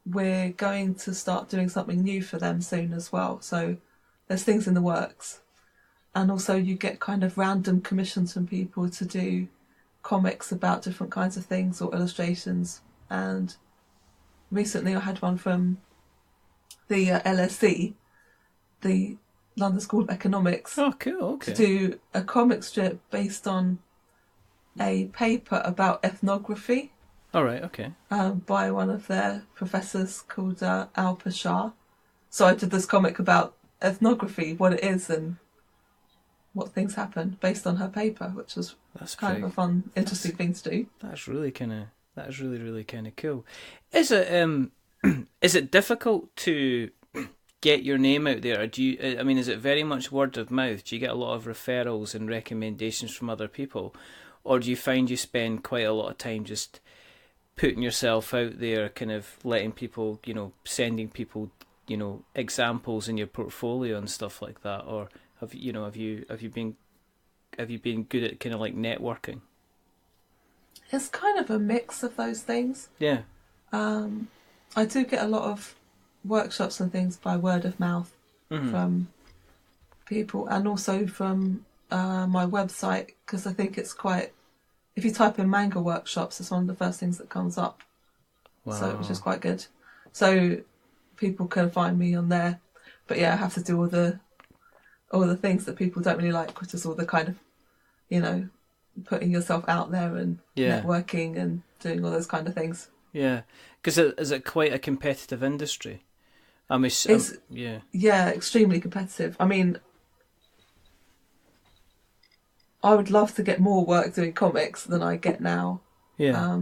we're going to start doing something new for them soon as well. So there's things in the works. And also you get kind of random commissions from people to do comics about different kinds of things or illustrations. And recently I had one from the LSE, the London School of Economics. Oh, cool. Okay. To do a comic strip based on a paper about ethnography. All right, okay. By one of their professors called Alpa Shah. So I did this comic about ethnography, what it is and what things happen based on her paper, which was kind of a fun, interesting thing to do. That's really kind of, really kind of cool. Is it Is it difficult to get your name out there? Or is it very much word of mouth? Do you get a lot of referrals and recommendations from other people? Or do you find you spend quite a lot of time just putting yourself out there, kind of letting people, sending people, examples in your portfolio and stuff like that? Or have you been good at kind of like networking? It's kind of a mix of those things. Yeah. I do get a lot of workshops and things by word of mouth from people, and also from my website, because I think it's quite, if you type in manga workshops, it's one of the first things that comes up. Wow. So, which is quite good. So people can find me on there. But yeah, I have to do all the things that people don't really like, which is all the kind of, putting yourself out there and networking and doing all those kind of things. Yeah, because is it quite a competitive industry? Yeah, extremely competitive. I mean, I would love to get more work doing comics than I get now. Yeah.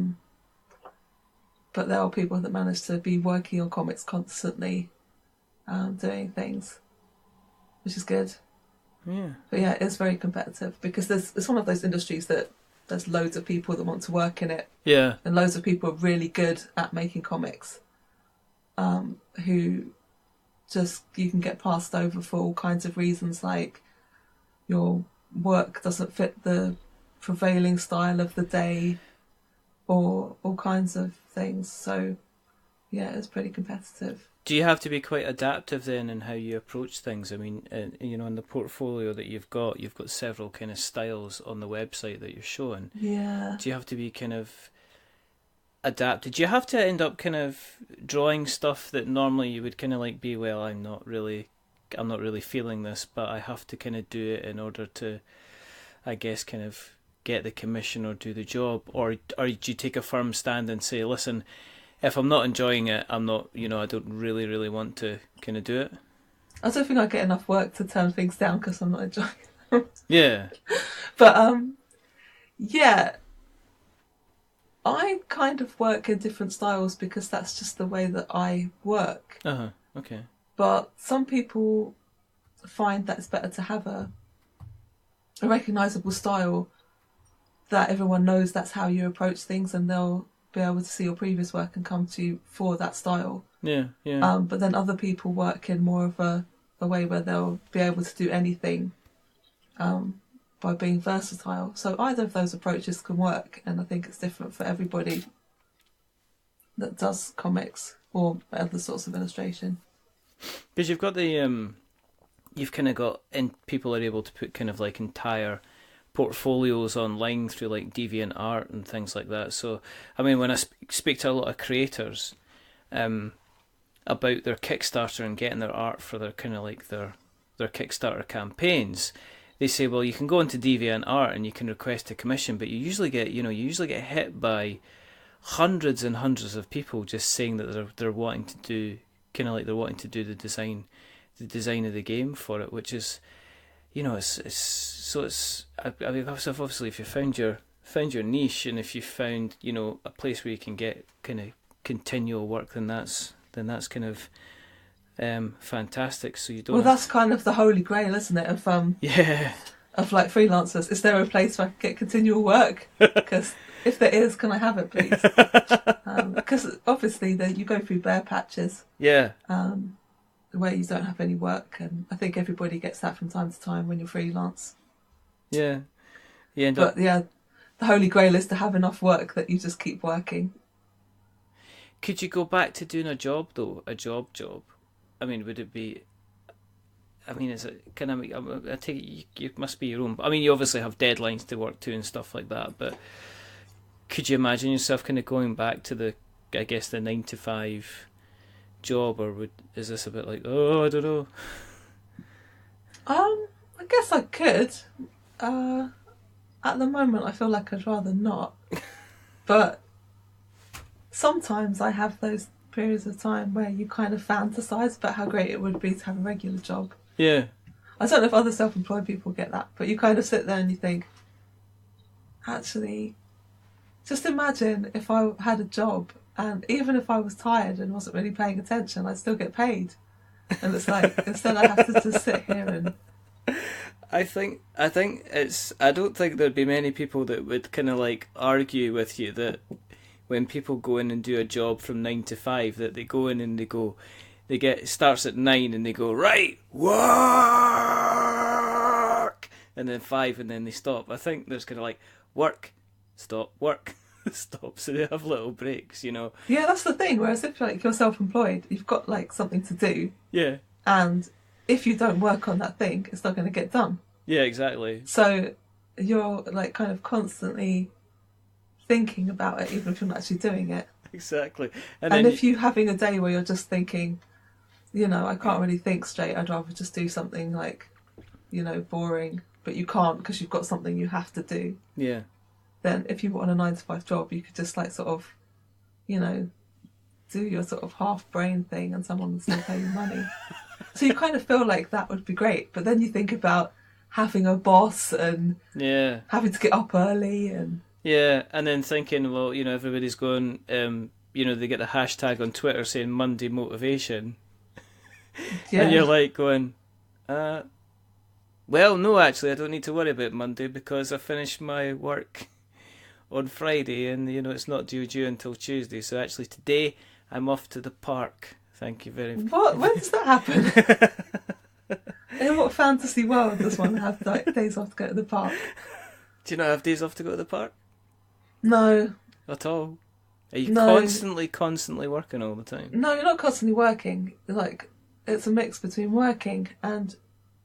But there are people that manage to be working on comics constantly, doing things, which is good. Yeah. But yeah, it's very competitive because it's one of those industries that there's loads of people that want to work in it. Yeah. And loads of people are really good at making comics, who just, you can get passed over for all kinds of reasons, like your work doesn't fit the prevailing style of the day, or all kinds of things. So yeah, it's pretty competitive. Do you have to be quite adaptive then in how you approach things? I mean, in the portfolio that you've got several kind of styles on the website that you're showing. Yeah. Do you have to be kind of adapted? Do you have to end up kind of drawing stuff that normally you would kind of like be, well, I'm not really feeling this, but I have to kind of do it in order to, I guess, kind of get the commission or do the job? Or do you take a firm stand and say, listen, if I'm not enjoying it, I'm not, I don't really, really want to kind of do it? I don't think I get enough work to turn things down because I'm not enjoying them. Yeah. But, yeah, I kind of work in different styles because that's just the way that I work. Uh-huh, okay. But some people find that it's better to have a recognisable style that everyone knows that's how you approach things, and they'll be able to see your previous work and come to you for that style. Yeah, yeah. But then other people work in more of a way where they'll be able to do anything by being versatile. So either of those approaches can work, and I think it's different for everybody that does comics or other sorts of illustration. Because you've got you've kind of got, and people are able to put kind of like entire portfolios online through like DeviantArt and things like that. So, I mean, when I speak to a lot of creators about their Kickstarter and getting their art for their kind of like their Kickstarter campaigns, they say, well, you can go into DeviantArt and you can request a commission, but you usually get hit by hundreds and hundreds of people just saying that they're wanting to do the design of the game for it, which is, obviously if you found your niche, and if you found a place where you can get kind of continual work, then that's kind of fantastic. So you don't. Well, that's kind of the holy grail, isn't it? Of of like freelancers. Is there a place where I can get continual work? Because if there is, can I have it, please? Because obviously you go through bare patches. Yeah. Where you don't have any work, and I think everybody gets that from time to time when you're freelance. Yeah. But the holy grail is to have enough work that you just keep working. Could you go back to doing a job though? A job? I mean, would it be? I mean, is it? I take it you must be your own. I mean, you obviously have deadlines to work to and stuff like that. But could you imagine yourself kind of going back to the 9-to-5 job, or is this a bit like, I don't know? I guess I could. At the moment, I feel like I'd rather not. But sometimes I have those periods of time where you kind of fantasize about how great it would be to have a regular job. Yeah. I don't know if other self-employed people get that, but you kind of sit there and you think, actually, just imagine if I had a job And even if I was tired and wasn't really paying attention, I'd still get paid. And it's like, instead I have to just sit here and... I think it's... I don't think there'd be many people that would kind of like argue with you that when people go in and do a job from 9 to 5, that they go in and it starts at 9 and they go, right, work! And then 5 and then they stop. I think there's kind of like, work, stop, work. Stop, so they have little breaks, you know. Yeah, that's the thing. Whereas if like you're self-employed, you've got like something to do. Yeah. And if you don't work on that thing, it's not going to get done. Yeah, exactly. So you're like kind of constantly thinking about it, even if you're not actually doing it. Exactly. And if you're having a day where you're just thinking, you know, I can't really think straight, I'd rather just do something like, you know, boring, but you can't because you've got something you have to do. Yeah. Then if you were on a 9 to 5 job, you could just like sort of, you know, do your sort of half brain thing and someone would still pay you money. So you kind of feel like that would be great. But then you think about having a boss and having to get up early and... Yeah, and then thinking, well, you know, everybody's going, you know, they get the hashtag on Twitter saying Monday motivation. Yeah. And you're like going, well, no, actually, I don't need to worry about Monday because I finished my work on Friday and, you know, it's not due until Tuesday. So actually today I'm off to the park. Thank you very much. What? When does that happen? In what fantasy world does one have like days off to go to the park? Do you not have days off to go to the park? No. At all? Are you constantly working all the time? No, you're not constantly working. Like, it's a mix between working and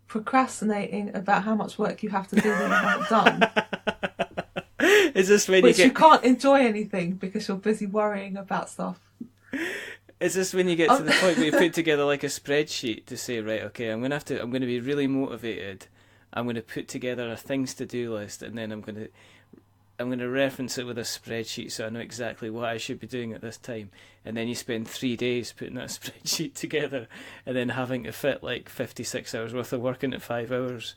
procrastinating about how much work you have to do when you haven't done. Is this when you can't enjoy anything because you're busy worrying about stuff. Is this when you get to the point where you put together like a spreadsheet to say, right, okay, I'm going to be really motivated. I'm going to put together a things to do list, and then I'm going to reference it with a spreadsheet so I know exactly what I should be doing at this time. And then you spend 3 days putting that spreadsheet together and then having to fit like 56 hours worth of work into 5 hours.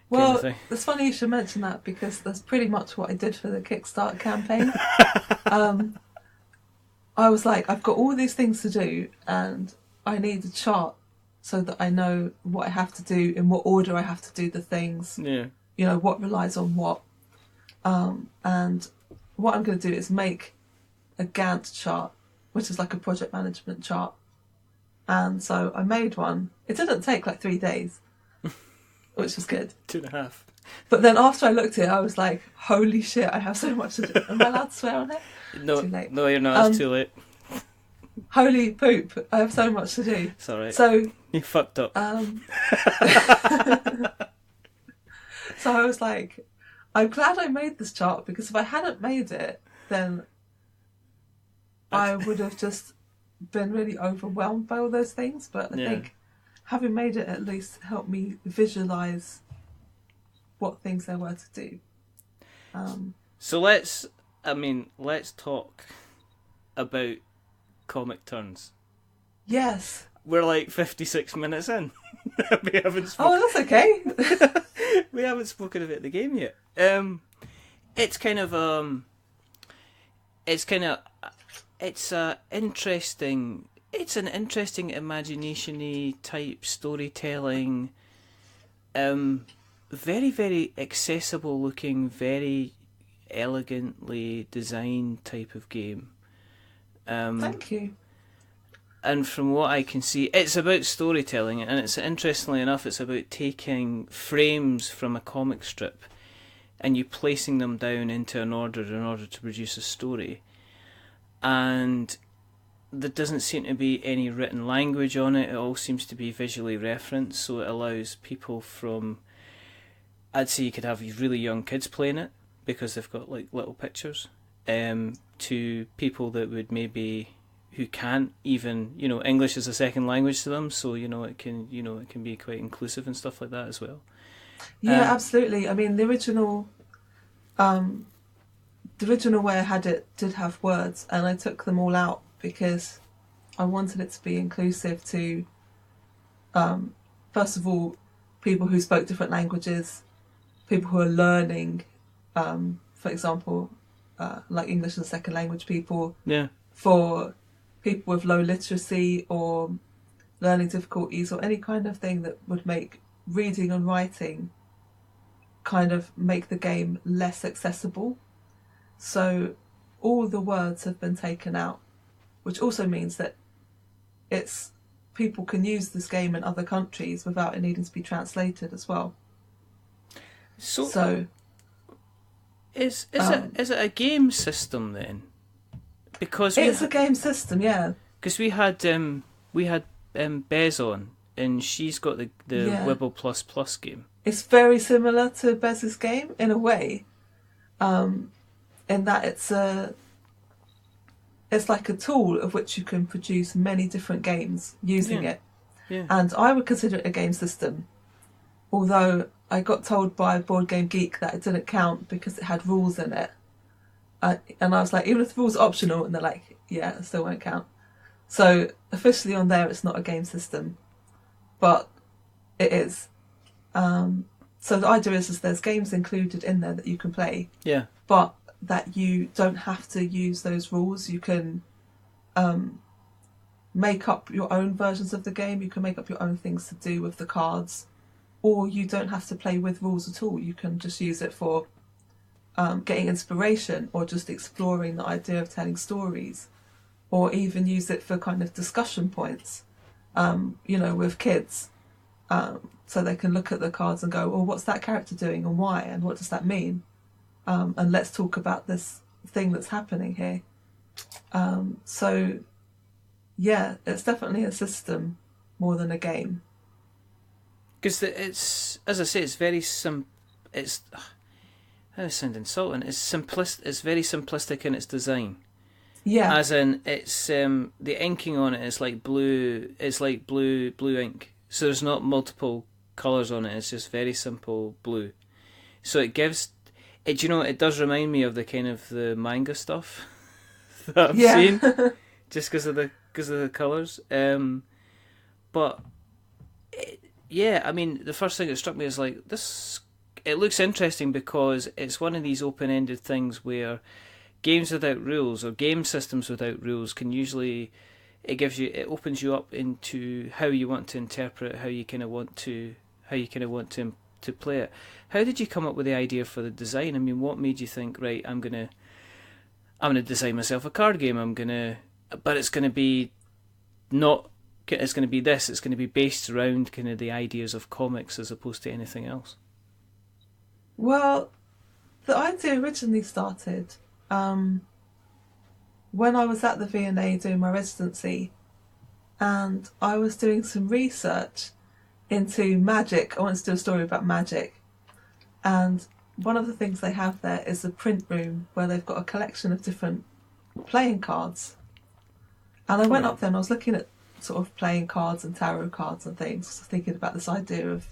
Well, it's funny you should mention that because that's pretty much what I did for the Kickstarter campaign. I was like, I've got all these things to do and I need a chart so that I know what I have to do, in what order I have to do the things. Yeah. You know, what relies on what. And what I'm going to do is make a Gantt chart, which is like a project management chart. And so I made one. It didn't take like 3 days, which was good. 2.5. But then after I looked at it, I was like, holy shit, I have so much to do. Am I allowed to swear on it? No, too late. No, you're not. It's too late. Holy poop, I have so much to do. It's alright. So you fucked up. So I was like, I'm glad I made this chart because if I hadn't made it, then I would have just been really overwhelmed by all those things. But I think having made it at least helped me visualise what things there were to do. So let's talk about comic turns. Yes. We're like 56 minutes in. We haven't spoken. Oh, that's okay. We haven't spoken about the game yet. It's an interesting imagination-y type storytelling. Very, very accessible looking, very elegantly designed type of game. Thank you. And from what I can see, it's about storytelling, and it's interestingly enough, it's about taking frames from a comic strip and you placing them down into an order in order to produce a story. And there doesn't seem to be any written language on it. It all seems to be visually referenced, so it allows people from... I'd say you could have really young kids playing it because they've got like little pictures, to people that would maybe... who can't even, English is a second language to them, so it can be quite inclusive and stuff like that as well. Yeah, absolutely. I mean, the original way I had it did have words, and I took them all out because I wanted it to be inclusive to, first of all, people who spoke different languages, people who are learning, for example, like English as a second language people. Yeah. for people with low literacy or learning difficulties or any kind of thing that would make reading and writing kind of make the game less accessible. So all the words have been taken out, which also means that people can use this game in other countries without it needing to be translated as well. So is it a game system then? Because it's a game system, yeah. Because we had Bez on, and she's got the Wibble Plus Plus game. It's very similar to Bez's game in a way, in that it's like a tool of which you can produce many different games using it. Yeah. And I would consider it a game system, although I got told by Board Game Geek that it didn't count because it had rules in it. And I was like, even if the rules are optional, and they're like, yeah, it still won't count. So officially on there, it's not a game system, but it is. So the idea is there's games included in there that you can play. Yeah. But that you don't have to use those rules. You can make up your own versions of the game. You can make up your own things to do with the cards. Or you don't have to play with rules at all. You can just use it for getting inspiration or just exploring the idea of telling stories. Or even use it for kind of discussion points, with kids. So they can look at the cards and go, well, what's that character doing and why? And what does that mean? And let's talk about this thing that's happening here. So, yeah, it's definitely a system more than a game. Because it's, as I say, it's very It's, that sounds insulting. It's very simplistic in its design. Yeah. As in, it's the inking on it is like blue. It's like blue ink. So there's not multiple colours on it. It's just very simple blue. So it gives. It does remind me of the kind of the manga stuff that I've seen, just because of the colours. But I mean, the first thing that struck me is like this. It looks interesting because it's one of these open-ended things where games without rules or game systems without rules can usually it opens you up into how you want to interpret, how you kind of want to play it. How did you come up with the idea for the design? I mean, what made you think, right, I'm gonna design myself a card game. But it's gonna be not. It's gonna be this. It's gonna be based around kind of the ideas of comics as opposed to anything else. Well, the idea originally started when I was at the V&A doing my residency, and I was doing some research into magic. I wanted to do a story about magic, and one of the things they have there is a print room where they've got a collection of different playing cards. And I went up there and I was looking at sort of playing cards and tarot cards and things, thinking about this idea of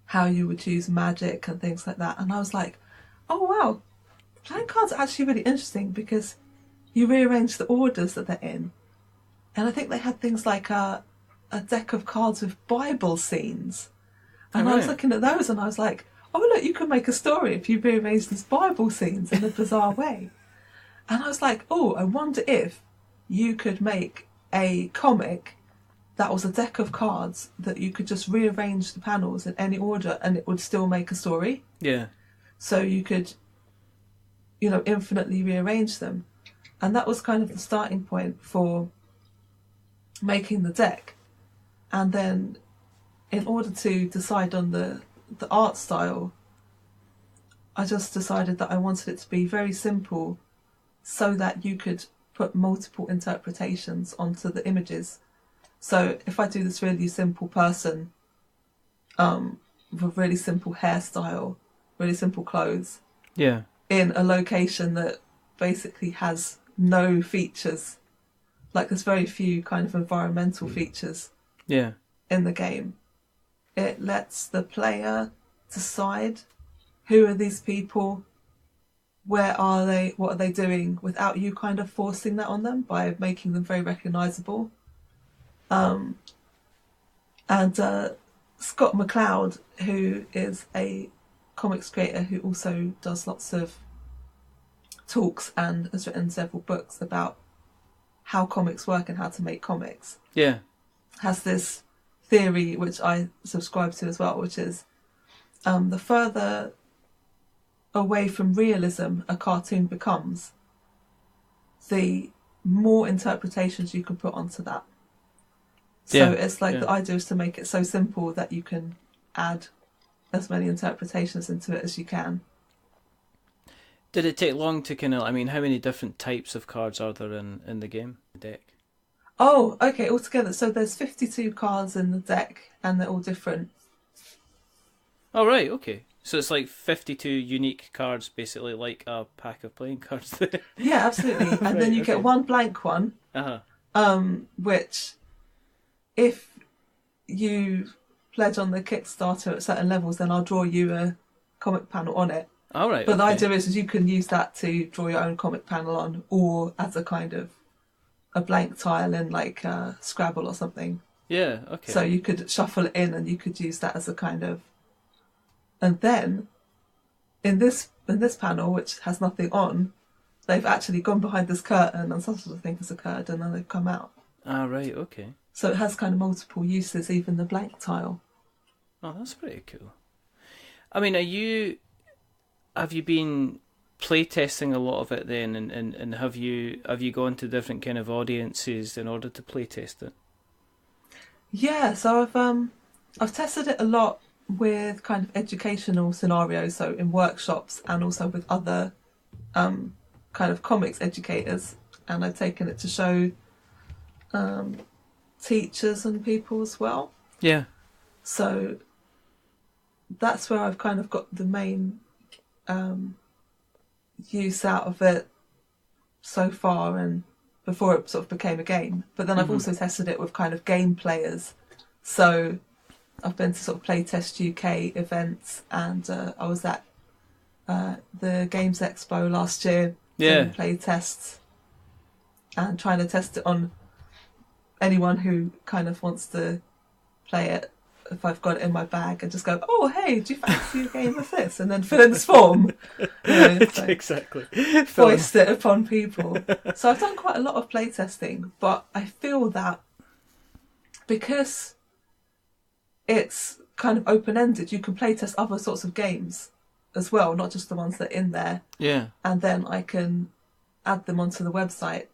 how you would use magic and things like that. And I was like, oh wow, playing cards are actually really interesting because you rearrange the orders that they're in. And I think they had things like a deck of cards with Bible scenes. And I was looking at those and I was like, oh look, you can make a story if you rearrange these Bible scenes in a bizarre way. And I was like, oh, I wonder if you could make a comic that was a deck of cards that you could just rearrange the panels in any order and it would still make a story. Yeah. So you could, infinitely rearrange them. And that was kind of the starting point for making the deck. And then in order to decide on the art style, I just decided that I wanted it to be very simple so that you could put multiple interpretations onto the images. So if I do this really simple person with really simple hairstyle, really simple clothes, in a location that basically has no features, like there's very few kind of environmental features in the game, it lets the player decide who are these people, where are they, what are they doing, without you kind of forcing that on them by making them very recognisable. And Scott McCloud, who is a comics creator who also does lots of talks and has written several books about how comics work and how to make comics. Yeah. Has this theory, which I subscribe to as well, which is the further away from realism a cartoon becomes, the more interpretations you can put onto that. So it's like the idea is to make it so simple that you can add as many interpretations into it as you can. Did it take long to kind of, I mean, how many different types of cards are there in the game, the deck? Oh, okay, altogether. So there's 52 cards in the deck, and they're all different. Oh, right, okay. So it's like 52 unique cards, basically like a pack of playing cards. Yeah, absolutely. And right, then you get one blank one, which, if you pledge on the Kickstarter at certain levels, then I'll draw you a comic panel on it. All right. But the idea is you can use that to draw your own comic panel on, or as a kind of a blank tile in like Scrabble or something. Yeah, okay. So you could shuffle it in and you could use that as a kind of... And then, in this panel, which has nothing on, they've actually gone behind this curtain and some sort of thing has occurred and then they've come out. Ah, right, okay. So it has kind of multiple uses, even the blank tile. Oh, that's pretty cool. I mean, have you been playtesting a lot of it then, and have you gone to different kind of audiences in order to playtest it? Yeah, so I've tested it a lot with kind of educational scenarios, so in workshops and also with other kind of comics educators, and I've taken it to show teachers and people as well. Yeah. So that's where I've kind of got the main use out of it so far, and before it sort of became a game. But then I've also tested it with kind of game players. So I've been to sort of Playtest UK events, and I was at the Games Expo last year doing play tests and trying to test it on anyone who kind of wants to play it. If I've got it in my bag and just go, oh, hey, do you fancy a game of this? And then fill in this form. You know, so exactly. Foist it upon people. So I've done quite a lot of playtesting, but I feel that because it's kind of open-ended, you can playtest other sorts of games as well, not just the ones that are in there. Yeah. And then I can add them onto the website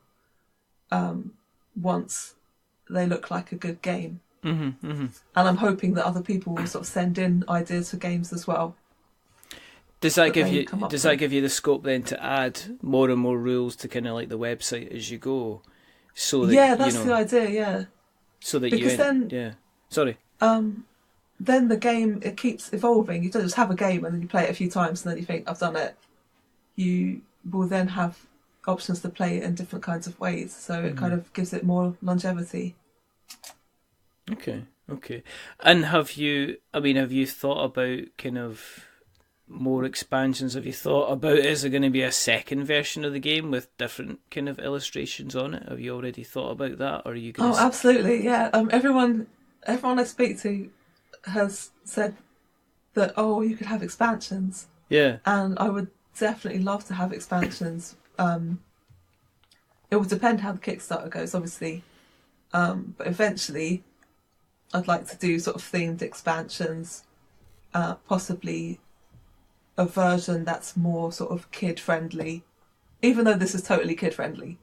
once they look like a good game. And I'm hoping that other people will sort of send in ideas for games as well. Does that give you the scope then to add more and more rules to kind of like the website as you go? So that, that's the idea. Yeah. So that because then sorry. Then the game, it keeps evolving. You don't just have a game and then you play it a few times and then you think, I've done it. You will then have options to play it in different kinds of ways. So it kind of gives it more longevity. Okay. And have you thought about kind of more expansions? Have you thought about, is there going to be a second version of the game with different kind of illustrations on it? Have you already thought about that? Or are you going absolutely, yeah. Everyone I speak to has said that, you could have expansions. Yeah. And I would definitely love to have expansions. It will depend how the Kickstarter goes, obviously. But eventually I'd like to do sort of themed expansions, possibly a version that's more sort of kid-friendly, even though this is totally kid-friendly.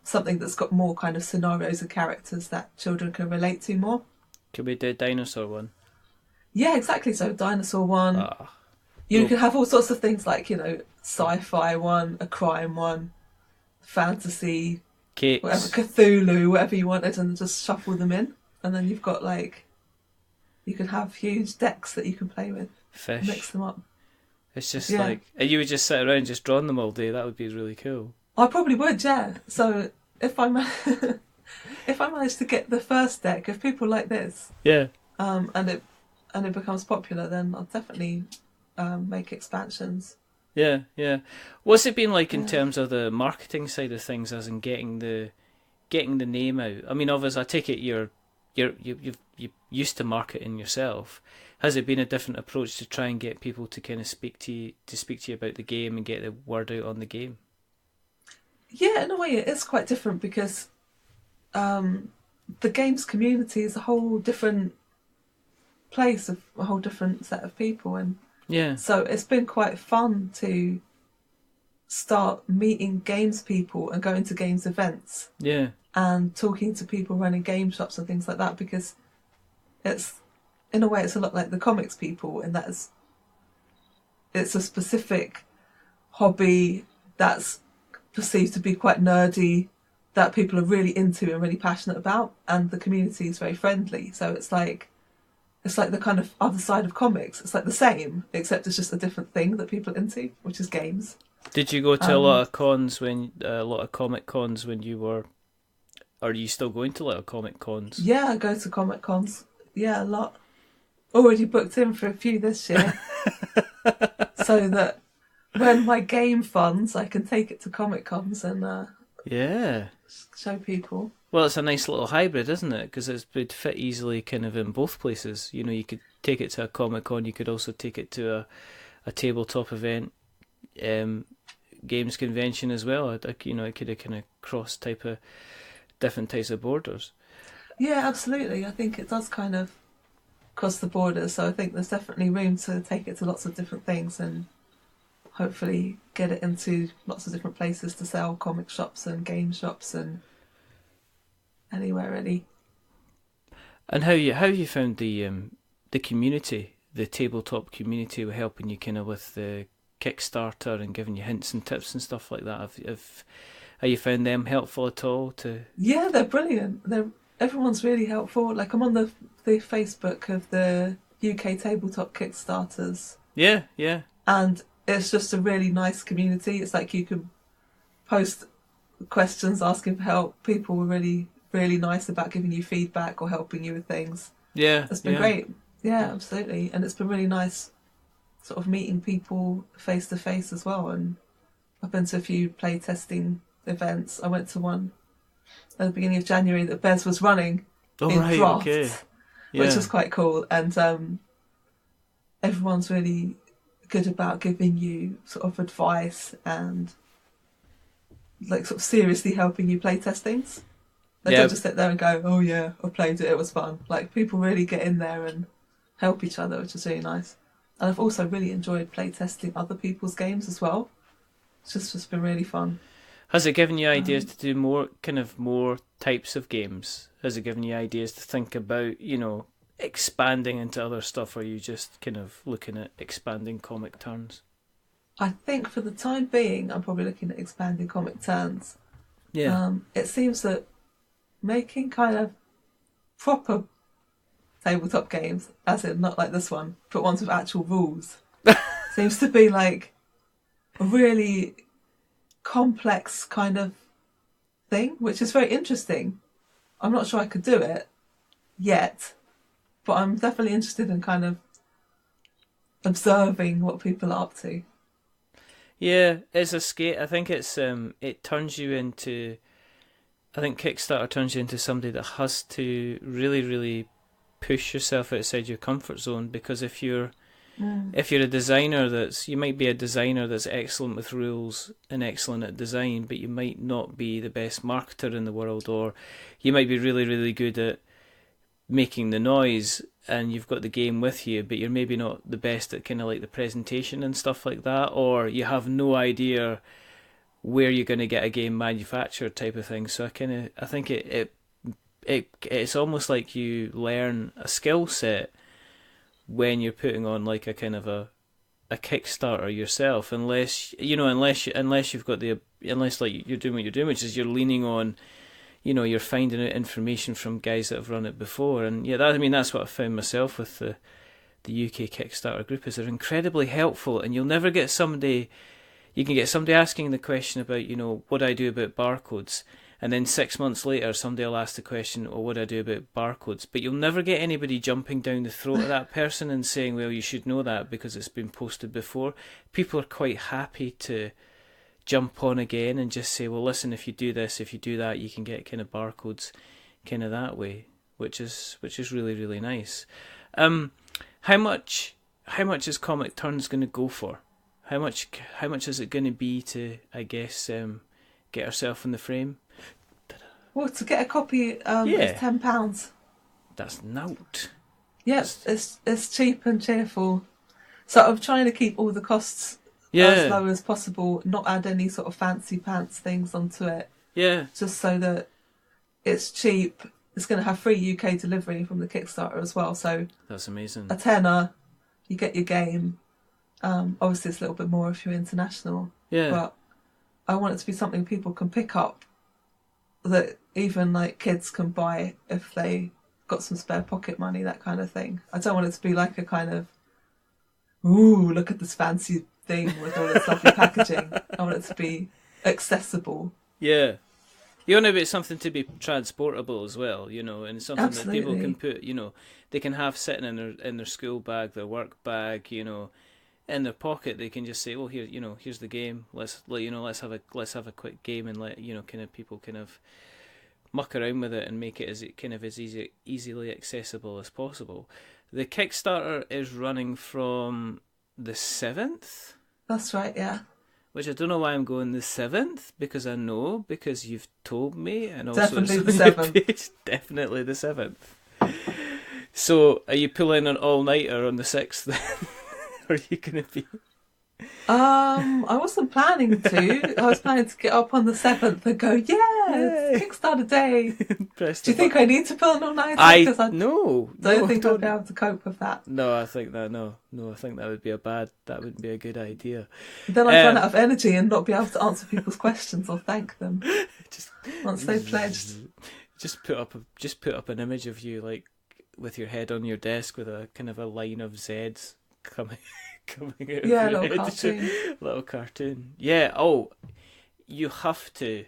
Something that's got more kind of scenarios and characters that children can relate to more. Could we do a dinosaur one? Yeah, exactly. So dinosaur one. You could have all sorts of things like, sci-fi one, a crime one, fantasy, Cakes. Whatever, Cthulhu, whatever you wanted, and just shuffle them in. And then you've got you can have huge decks that you can play with. Fish. Mix them up. It's just and you would just sit around just drawing them all day. That would be really cool. I probably would, yeah. So if I manage to get the first deck, if people like this, and it becomes popular, then I'll definitely make expansions. Yeah. What's it been like in terms of the marketing side of things, as in getting the name out? I mean, obviously, I take it you've used to marketing yourself. Has it been a different approach to try and get people to kind of speak to you about the game and get the word out on the game? Yeah, in a way it is quite different because the games community is a whole different place of a whole different set of people, and so it's been quite fun to start meeting games people and going to games events and talking to people running game shops and things like that, because it's, in a way, it's a lot like the comics people in that it's a specific hobby that's perceived to be quite nerdy, that people are really into and really passionate about, and the community is very friendly. So it's like the kind of other side of comics. It's like the same, except it's just a different thing that people are into, which is games. Did you go to a lot of comic cons when you were, or are you still going to a lot of comic cons? Yeah, I go to comic cons. Yeah, a lot. Already booked in for a few this year, so that when my game funds, I can take it to comic cons and show people. Well, it's a nice little hybrid, isn't it? Because it would fit easily kind of in both places. You know, you could take it to a comic con, you could also take it to a tabletop event, games convention as well. It could have kind of cross type of different types of borders. Yeah, absolutely. I think it does kind of cross the borders. So I think there's definitely room to take it to lots of different things and hopefully get it into lots of different places to sell, comic shops and game shops and anywhere really. And how you found the community, the tabletop community, were helping you kind of with the Kickstarter and giving you hints and tips and stuff like that? Have you found them helpful at all? Yeah, they're brilliant. Everyone's really helpful. Like, I'm on the Facebook of the UK tabletop Kickstarters. Yeah. And it's just a really nice community. It's like you can post questions asking for help. People were really, really nice about giving you feedback or helping you with things. Yeah. It's been great. Yeah, absolutely. And it's been really nice sort of meeting people face to face as well. And I've been to a few play testing events. I went to one at the beginning of January that Bez was running in Draft, which was quite cool. And everyone's really good about giving you sort of advice and like sort of seriously helping you play test things. They don't just sit there and go, "Oh yeah, I played it, it was fun." Like, people really get in there and help each other, which is really nice. And I've also really enjoyed play testing other people's games as well. It's just been really fun. Has it given you ideas to do more types of games? Has it given you ideas to think about, expanding into other stuff, or are you just kind of looking at expanding comic turns? I think for the time being, I'm probably looking at expanding comic turns. Yeah. It seems that making kind of proper tabletop games, as in not like this one, but ones with actual rules, seems to be like a really complex kind of thing, which is very interesting. I'm not sure I could do it yet, but I'm definitely interested in kind of observing what people are up to. Yeah, it's a skate. I think it turns you into. I think Kickstarter turns you into somebody that has to really, really push yourself outside your comfort zone, because if you're a designer you might be a designer that's excellent with rules and excellent at design, but you might not be the best marketer in the world, or you might be really, really good at making the noise and you've got the game with you, but you're maybe not the best at kind of like the presentation and stuff like that, or you have no idea where you're going to get a game manufactured type of thing. So I think it's almost like you learn a skill set when you're putting on like a kind of a Kickstarter yourself, unless you've got unless like you're doing what you're doing, which is you're leaning on, you're finding out information from guys that have run it before. And that's what I found myself with the UK Kickstarter group, is they're incredibly helpful, and you'll never get somebody. You can get somebody asking the question about, what do I do about barcodes? And then 6 months later, somebody will ask the question, what do I do about barcodes? But you'll never get anybody jumping down the throat of that person and saying, well, you should know that because it's been posted before. People are quite happy to jump on again and just say, well, listen, if you do this, if you do that, you can get kind of barcodes kind of that way, which is really, really nice. How much is Comic Turns going to go for? How much is it going to be to, I guess, get herself in the frame? Well, to get a copy, it's £10. That's nout. Yes, it's cheap and cheerful. So I'm trying to keep all the costs as low as possible, not add any sort of fancy pants things onto it. Yeah. Just so that it's cheap. It's going to have free UK delivery from the Kickstarter as well. So that's amazing. A tenner, you get your game. Obviously, it's a little bit more if you're international. Yeah. But I want it to be something people can pick up, that even like kids can buy if they got some spare pocket money, that kind of thing. I don't want it to be like a kind of, ooh, look at this fancy thing with all this lovely packaging. I want it to be accessible. Yeah. You want to be something to be transportable as well, and something Absolutely. that people can put, they can have sitting in their school bag, their work bag, in their pocket. They can just say, "Well, here's the game. Let's have a quick game and let kind of people kind of muck around with it and make it as easily accessible as possible." The Kickstarter is running from the 7th. That's right, yeah. Which I don't know why I'm going the 7th, because you've told me, and also definitely the 7th. Definitely the 7th. So, are you pulling an all-nighter on the 6th then? Or are you going to be... I wasn't planning to. I was planning to get up on the 7th and go, it's Kickstarter day. Do you think I need to pull an all-nighter? Because I don't think I'd be able to cope with that. No, I think that that wouldn't be a good idea. Then I'd run out of energy and not be able to answer people's questions or thank them once they've pledged. Just put up an image of you like with your head on your desk with a kind of a line of Zs coming out of your head. Little cartoon. Yeah. Oh, you have to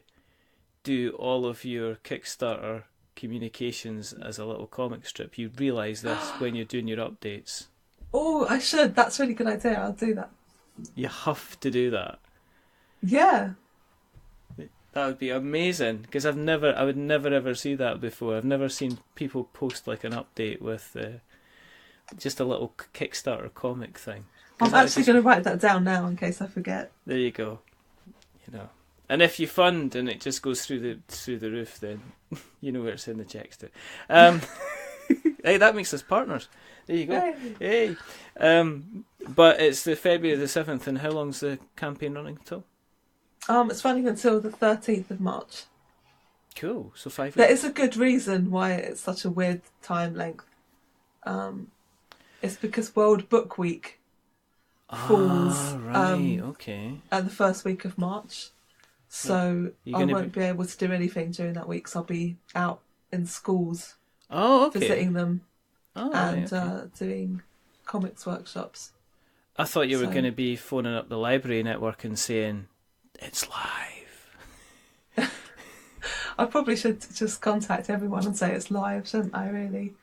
do all of your Kickstarter communications as a little comic strip. You realise this when you're doing your updates. Oh, I should. That's a really good idea. I'll do that. You have to do that. Yeah. That would be amazing, because I would never ever see that before. I've never seen people post like an update with just a little Kickstarter comic thing. I'm actually going to write that down now in case I forget. There you go. And if you fund and it just goes through the roof, then you know where to send the checks to. Hey, that makes us partners. There you go. Hey. But it's the February the 7th, and how long's the campaign running until? It's running until the 13th of March. Cool. So 5 weeks. There is a good reason why it's such a weird time length. It's because World Book Week falls at the first week of March. So I won't be able to do anything during that week, so I'll be out in schools visiting them doing comics workshops. I thought you were going to be phoning up the library network and saying, it's live. I probably should just contact everyone and say it's live, shouldn't I, really?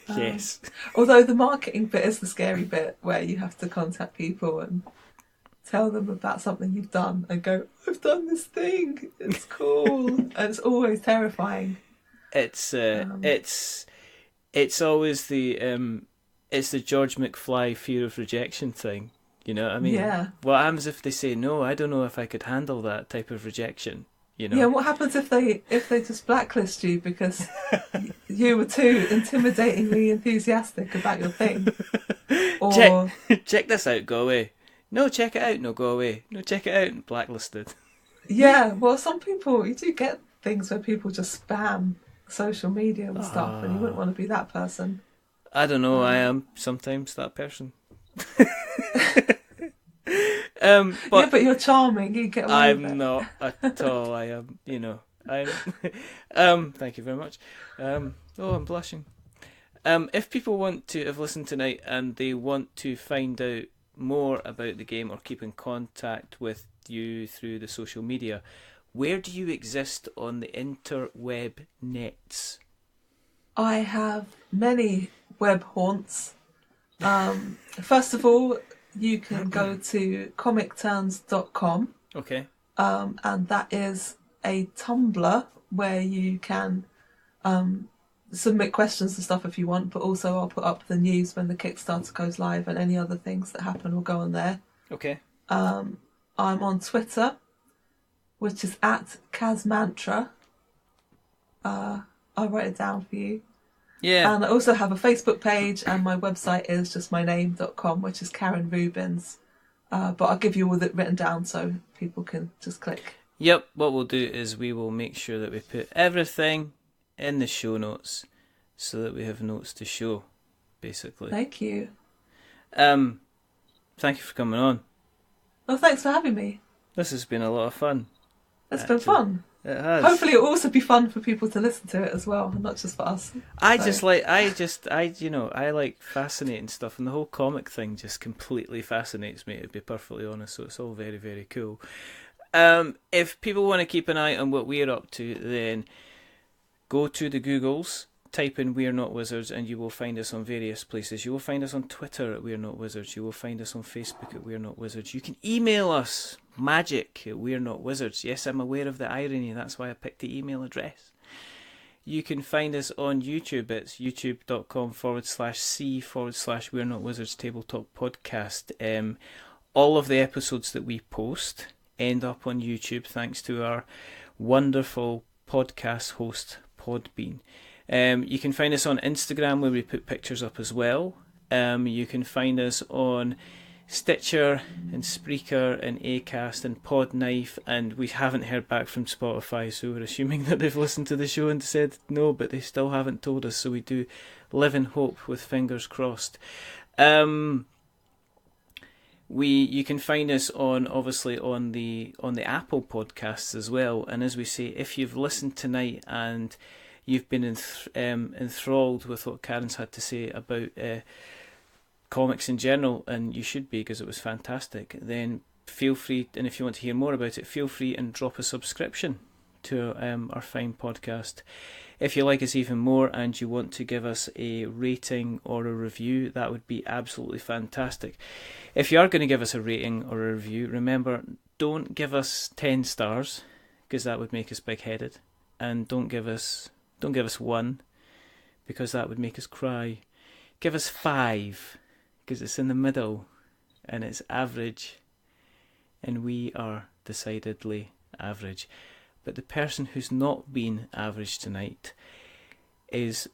Yes. Although the marketing bit is the scary bit, where you have to contact people and tell them about something you've done and go, I've done this thing, it's cool. And it's always terrifying. It's always the George McFly fear of rejection thing. You know what I mean? Yeah. What happens if they say no? I don't know if I could handle that type of rejection. Yeah, what happens if they just blacklist you because you were too intimidatingly enthusiastic about your thing? Or check this out, go away. No, check it out, no, go away. No, check it out, blacklisted. Yeah, well, some people, you do get things where people just spam social media and stuff, and you wouldn't want to be that person. I don't know, I am sometimes that person. But you're charming. You get away with it. I'm not at all. I am. I'm. Thank you very much. I'm blushing. If people want to have listened tonight and they want to find out more about the game or keep in contact with you through the social media, where do you exist on the interweb nets? I have many web haunts. First of all, you can go to comicturns.com. Okay. And that is a Tumblr where you can submit questions and stuff if you want, but also I'll put up the news when the Kickstarter goes live, and any other things that happen will go on there. Okay. I'm on Twitter, which is at Kazmantra. I'll write it down for you. Yeah. And I also have a Facebook page, and my website is just myname.com, which is Karen Rubins. But I'll give you all that written down so people can just click. Yep, what we'll do is we will make sure that we put everything in the show notes so that we have notes to show, basically. Thank you. Thank you for coming on. Well, thanks for having me. This has been a lot of fun. It's been fun. It has. Hopefully it'll also be fun for people to listen to it as well, and not just for us. I like fascinating stuff, and the whole comic thing just completely fascinates me, to be perfectly honest, so it's all very, very cool. If people want to keep an eye on what we're up to, then go to the Googles, type in We're Not Wizards, and you will find us on various places. You will find us on Twitter at We're Not Wizards. You will find us on Facebook at We're Not Wizards. You can email us, magic at We're Not Wizards. Yes, I'm aware of the irony. That's why I picked the email address. You can find us on YouTube. It's youtube.com/c/We're Not Wizards Tabletop Podcast. All of the episodes that we post end up on YouTube thanks to our wonderful podcast host, Podbean. You can find us on Instagram, where we put pictures up as well. You can find us on Stitcher and Spreaker and Acast and Podknife, and we haven't heard back from Spotify, so we're assuming that they've listened to the show and said no, but they still haven't told us, so we do live in hope with fingers crossed. You can find us obviously on the Apple podcasts as well, and as we say, if you've listened tonight and you've been enthralled with what Karen's had to say about comics in general, and you should be because it was fantastic, then feel free, and if you want to hear more about it, feel free and drop a subscription to our fine podcast. If you like us even more and you want to give us a rating or a review, that would be absolutely fantastic. If you are going to give us a rating or a review, remember, don't give us 10 stars, because that would make us big-headed, and don't give us 1, because that would make us cry. Give us 5, because it's in the middle, and it's average, and we are decidedly average. But the person who's not been average tonight is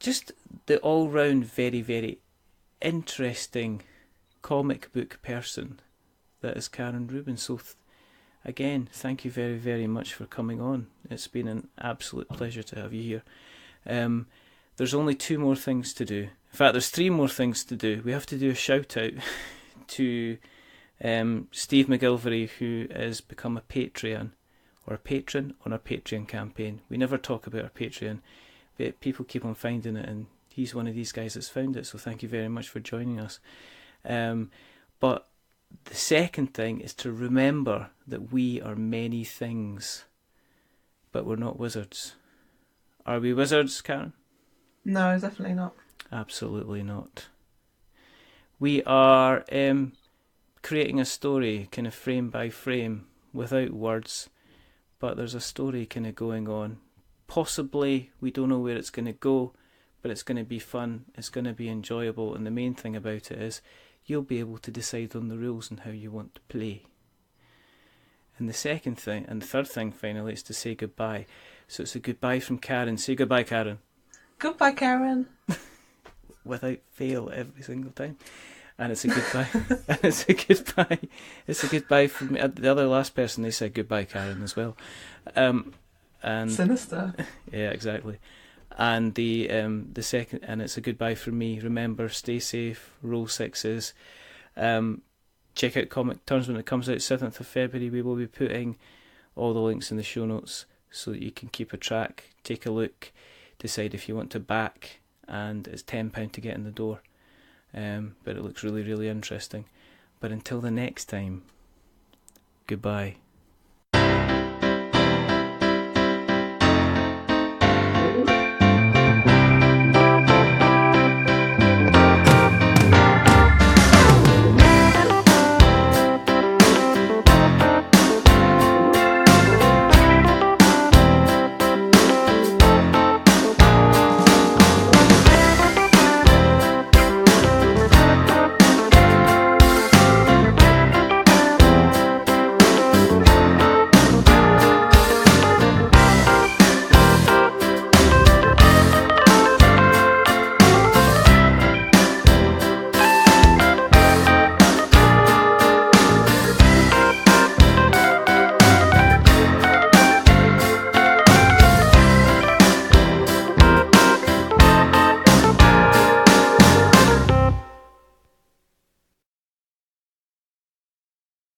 just the all-round very, very interesting comic book person that is Karen Rubins. So again, thank you very, very much for coming on. It's been an absolute pleasure to have you here. There's only 2 more things to do. In fact, there's 3 more things to do. We have to do a shout out to Steve McGilvery, who has become a patron on our Patreon campaign. We never talk about our Patreon, but people keep on finding it, and he's one of these guys that's found it, so thank you very much for joining us. But the second thing is to remember that we are many things, but we're not wizards. Are we wizards, Karen? No, definitely not. Absolutely not. We are creating a story, kind of frame by frame, without words, but there's a story kind of going on. Possibly, we don't know where it's going to go, but it's going to be fun, it's going to be enjoyable, and the main thing about it is you'll be able to decide on the rules and how you want to play. And the second thing, and the third thing finally, is to say goodbye. So it's a goodbye from Karen. Say goodbye, Karen. Goodbye, Karen. Without fail every single time. And it's a goodbye. And it's a goodbye. It's a goodbye from me. The other last person, they said goodbye, Karen, as well. And sinister. Yeah, exactly. And the second, and it's a goodbye from me. Remember, stay safe, roll 6s. Check out Comic Turns when it comes out 7th of February. We will be putting all the links in the show notes so that you can keep a track, take a look, decide if you want to back, and it's £10 to get in the door. But it looks really, really interesting. But until the next time, goodbye.